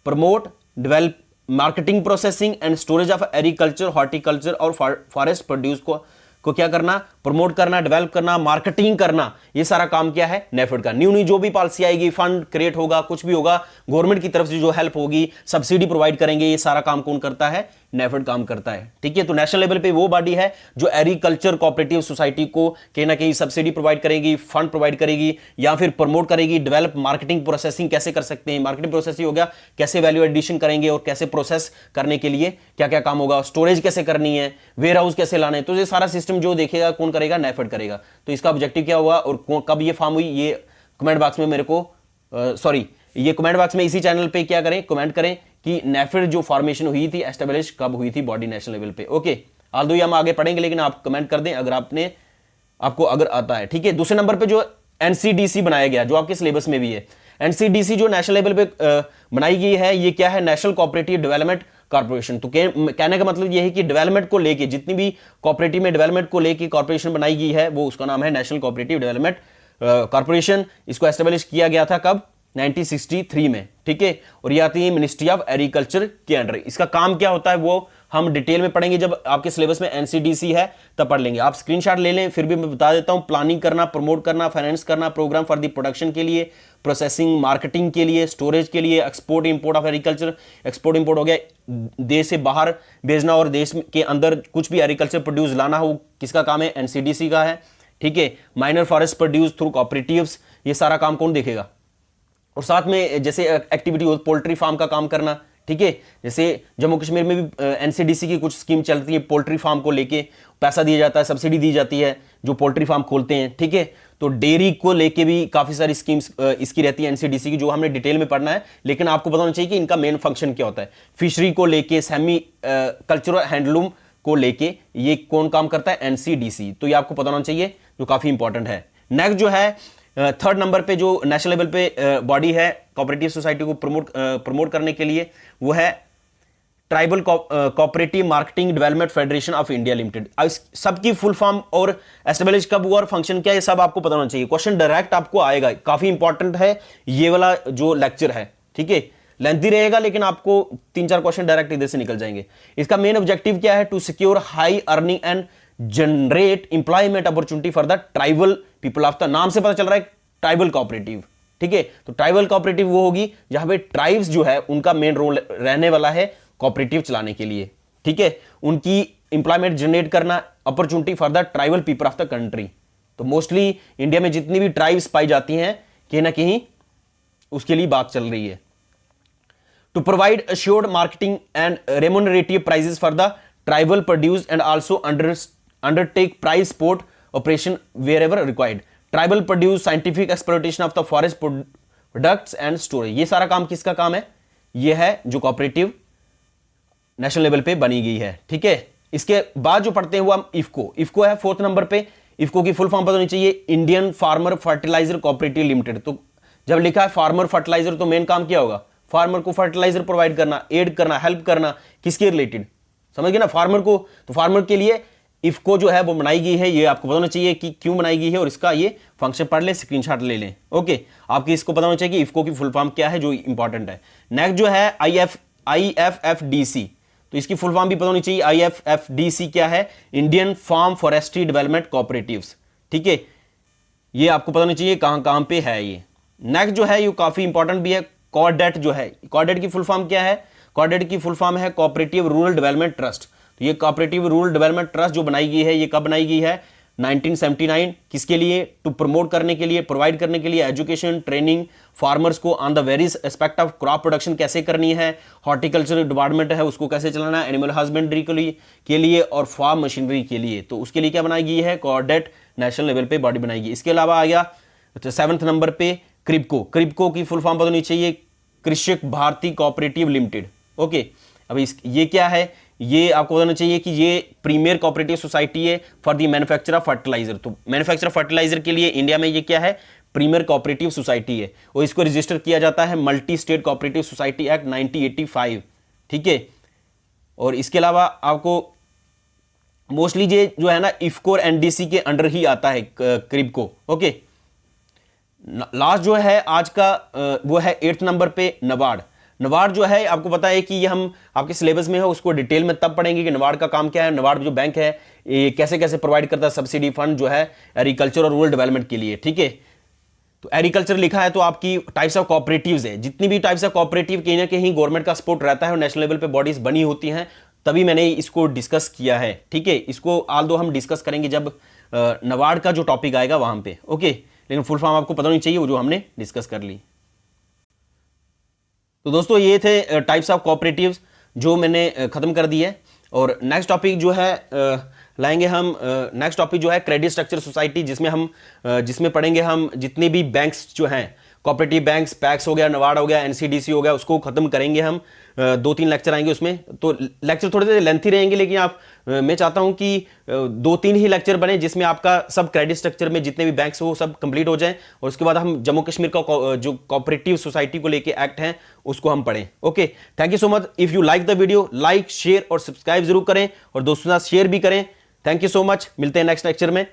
promote, develop marketing, processing and storage of agriculture, horticulture और फॉरेस्ट प्रोड्यूस को क्या करना, प्रमोट करना, डेवलप करना, मार्केटिंग करना, ये सारा काम क्या है नेफेड का। न्यू जो भी पॉलिसी आएगी, फंड क्रिएट होगा, कुछ भी होगा, गवर्नमेंट की तरफ से जो हेल्प होगी, सब्सिडी प्रोवाइड करेंगे, ये सारा काम कौन करता है, नेफेड काम करता है, ठीक है। तो नेशनल लेवल पे वो बॉडी है जो एग्रीकल्चर कोऑपरेटिव सोसाइटी को कहीं ना कहीं सब्सिडी प्रोवाइड करेगी, फंड प्रोवाइड करेगी या फिर प्रमोट करेगी, डेवलप, मार्केटिंग, प्रोसेसिंग कैसे कर सकते हैं, मार्केटिंग प्रोसेसिंग हो गया, कैसे वैल्यू एडिशन करेंगे और कैसे प्रोसेस करने के लिए क्या क्या काम होगा, स्टोरेज कैसे करनी है, वेयर हाउस कैसे लाना है। तो ये सारा सिस्टम जो देखेगा कौन करेगा, नेफेड करेगा। तो इसका ऑब्जेक्टिव क्या हुआ और कब ये फॉर्म हुई, ये कमेंट बॉक्स में मेरे को ये कमेंट बॉक्स में इसी चैनल पे क्या करें, कमेंट करें कि नेफेड जो फॉर्मेशन हुई थी, एस्टेब्लिश कब हुई थी बॉडी नेशनल लेवल पे, ओके। आल्दो हम आगे पढ़ेंगे लेकिन आप कमेंट कर दें अगर आपको अगर आता है, ठीक है। दूसरे नंबर पे जो एनसीडीसी बनाया गया जो आपके सिलेबस में भी है, एनसीडीसी जो नेशनल लेवल पे बनाई गई है, ये क्या है, नेशनल कोऑपरेटिव डेवलपमेंट कॉर्पोरेशन। तो कहने का मतलब ये है कि डेवलपमेंट को लेके जितनी भी कोऑपरेटिव में डेवलपमेंट को लेके कॉर्पोरेशन बनाई गई है वो उसका नाम है नेशनल कोऑपरेटिव डेवलपमेंट कॉर्पोरेशन। इसको एस्टेब्लिश किया गया था कब, 1963 में, ठीक है। और ये आती है मिनिस्ट्री ऑफ एग्रीकल्चर के अंडर। इसका काम क्या होता है वो हम डिटेल में पढ़ेंगे, जब आपके सिलेबस में एनसीडीसी है तब पढ़ लेंगे। आप स्क्रीनशॉट ले लें, फिर भी मैं बता देता हूं। प्लानिंग करना, प्रमोट करना, फाइनेंस करना, प्रोग्राम फॉर द प्रोडक्शन के लिए, प्रोसेसिंग, मार्केटिंग के लिए, स्टोरेज के लिए, export import of agriculture, export import हो गया देश से बाहर भेजना और देश के अंदर कुछ भी एग्रीकल्चर प्रोड्यूस लाना हो, किसका काम है, एनसीडीसी का है, ठीक है। Minor forest produce through cooperatives, ये सारा काम कौन देखेगा। और साथ में जैसे एक्टिविटी हो, पोल्ट्री फार्म का काम करना, ठीक है। जैसे जम्मू कश्मीर में भी एनसीडीसी की कुछ स्कीम चलती है, पोल्ट्री फार्म को लेके पैसा दिया जाता है, सब्सिडी दी जाती है जो पोल्ट्री फार्म खोलते हैं, ठीक है। तो डेयरी को लेके भी काफी सारी स्कीम्स इसकी रहती है एनसीडीसी की, जो हमने डिटेल में पढ़ना है, लेकिन आपको पता होना चाहिए कि इनका मेन फंक्शन क्या होता है। फिशरी को लेके, सेमी कल्चरल हैंडलूम को लेके ये कौन काम करता है, एनसीडीसी। तो ये आपको पता होना चाहिए, जो काफी इंपॉर्टेंट है। नेक्स्ट जो है थर्ड नंबर पे जो नेशनल लेवल पे बॉडी है कोऑपरेटिव सोसाइटी को प्रमोट करने के लिए, वो है tribal cooperative marketing development federation of India limited. सबकी फुल फॉर्म और एस्टेब्लिश कब हुआ और फंक्शन क्या है, सब आपको पता होना चाहिए। क्वेश्चन डायरेक्ट आपको आएगा, काफी इंपॉर्टेंट है ये वाला जो लेक्चर है, ठीक है। लेंथी रहेगा लेकिन आपको 3-4 क्वेश्चन डायरेक्ट इधर से निकल जाएंगे। इसका मेन ऑब्जेक्टिव क्या है, to secure high earning and generate employment opportunity for the tribal people of the, नाम से पता चल रहा है ट्राइबल कोऑपरेटिव, ठीक है। तो ट्राइबल कोऑपरेटिव वो होगी जहां पे ट्राइब्स जो है उनका मेन रोल रहने वाला है कोऑपरेटिव चलाने के लिए, ठीक है। उनकी एम्प्लॉयमेंट जनरेट करना, opportunity for the tribal people of the country. तो मोस्टली इंडिया में जितनी भी ट्राइब्स पाई जाती हैं कहीं ना कहीं उसके लिए बात चल रही है। To provide assured marketing and remunerative prices for the tribal produce and also undertake price support operation wherever required. Tribal produce scientific exploitation of the forest products and storage. ये सारा काम किसका काम है, ये है जो कोऑपरेटिव नेशनल लेवल पे बनी गई है, ठीक है। इसके बाद जो पढ़ते हैं वो हम इफको है 4th नंबर पे। इफको की फुल फॉर्म पता होनी चाहिए, Indian farmer fertiliser cooperative limited. तो जब लिखा है फार्मर फर्टिलाइजर तो मेन काम क्या होगा, फार्मर को फर्टिलाइजर प्रोवाइड करना, एड करना, हेल्प करना, किसके रिलेटेड, समझ गए ना। फार्मर को, तो फार्मर के लिए इफको जो है वो बनाई गई है, ये आपको पता होना चाहिए कि क्यों बनाई गई है, और इसका ये फंक्शन पढ़ ले, स्क्रीनशॉट ले लें। ओके, आपकी इसको पता होना चाहिए कि इफको की फुल फॉर्म क्या है, जो इंपॉर्टेंट है। नेक्स्ट जो है IFFDC, तो इसकी फुल फॉर्म भी पता होनी चाहिए। IFFDC क्या है? Indian farm forestry development cooperatives, ठीक है, ये आपको पता होना चाहिए कहां कहां पे है ये। नेक्स्ट जो है ये काफी इंपॉर्टेंट भी है, कॉडेट जो है, कॉडेट की फुल फॉर्म क्या है? कॉडेट की फुल फॉर्म है कोऑपरेटिव रूरल डेवलपमेंट ट्रस्ट। तो ये कोऑपरेटिव रूरल डेवलपमेंट ट्रस्ट जो बनाई गई है, ये कब बनाई गई है? 1979। किसके लिए? टू प्रमोट करने के लिए, प्रोवाइड करने के लिए एजुकेशन ट्रेनिंग फार्मर्स को on the various aspect of crop production कैसे करनी है, हॉर्टिकल्चर डिपार्टमेंट है उसको कैसे चलाना है, एनिमल हस्बेंड्री के लिए और फार्म मशीनरी के लिए। तो उसके लिए क्या बनाई गई है? कॉडेट नेशनल लेवल पे बॉडी बनाई गई। इसके अलावा आ गया 7वें नंबर पे क्रिप्को। क्रिप्को की फुल फॉर्म पता होनी चाहिए, कृषक भारती कोऑपरेटिव लिमिटेड। ओके, अब ये क्या है? ये आपको बताना चाहिए कि ये प्रीमियर कोऑपरेटिव सोसाइटी है for the manufacture of fertiliser. तो मैन्युफैक्चर ऑफ फर्टिलाइजर के लिए इंडिया में ये क्या है? प्रीमियर कोऑपरेटिव सोसाइटी है, और इसको रजिस्टर किया जाता है multi state cooperative society act 1985, ठीक है। और इसके अलावा आपको मोस्टली ये जो है ना इफको और एनडीसी के अंडर ही आता है क्रिप्को। ओके, लास्ट जो है आज का वो है 8th नंबर पे नबार्ड। नबार्ड जो है आपको पता है कि ये हम आपके सिलेबस में है, उसको डिटेल में तब पढ़ेंगे कि नबार्ड का काम क्या है, नबार्ड जो बैंक है ये कैसे कैसे प्रोवाइड करता है सब्सिडी फंड जो है एग्रीकल्चर और रूरल डेवलपमेंट के लिए, ठीक है। तो एग्रीकल्चर लिखा है तो आपकी टाइप्स ऑफ कोऑपरेटिव्स है, जितनी भी टाइप्स ऑफ कोऑपरेटिव कहीं ना कहीं गवर्नमेंट का सपोर्ट रहता है और नेशनल लेवल पे बॉडीज बनी होती हैं, तभी मैंने इसको डिस्कस किया है, ठीक है। इसको आल दो हम डिस्कस करेंगे जब नबार्ड का जो टॉपिक आएगा वहां पे, ओके। लेकिन फुल फॉर्म आपको पता नहीं चाहिए, वो जो हमने डिस्कस कर ली। तो दोस्तों ये थे टाइप्स ऑफ कोऑपरेटिव्स जो मैंने खत्म कर दी है। और नेक्स्ट टॉपिक जो है लाएंगे हम, नेक्स्ट टॉपिक जो है क्रेडिट स्ट्रक्चर सोसाइटी, जिसमें पढ़ेंगे हम जितने भी बैंक्स जो हैं, कोऑपरेटिव बैंक्स, पैक्स हो गया, नबार्ड हो गया, एनसीडीसी हो गया, उसको खत्म करेंगे हम। 2-3 लेक्चर आएंगे उसमें, तो लेक्चर थोड़े से लेंथी रहेंगे, लेकिन मैं चाहता हूं कि 2-3 ही लेक्चर बने जिसमें आपका सब क्रेडिट स्ट्रक्चर में जितने भी बैंक्स हो सब कंप्लीट हो जाएं, और उसके बाद हम जम्मू कश्मीर का जो कोऑपरेटिव सोसाइटी को लेके एक्ट है उसको हम पढ़ें। Okay, thank you so much. If you like the video, like share और सब्सक्राइब जरूर करें, और दोस्तों के साथ शेयर भी करें। थैंक यू सो मच, मिलते हैं नेक्स्ट लेक्चर में,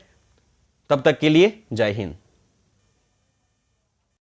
तब तक के लिए जय हिंद।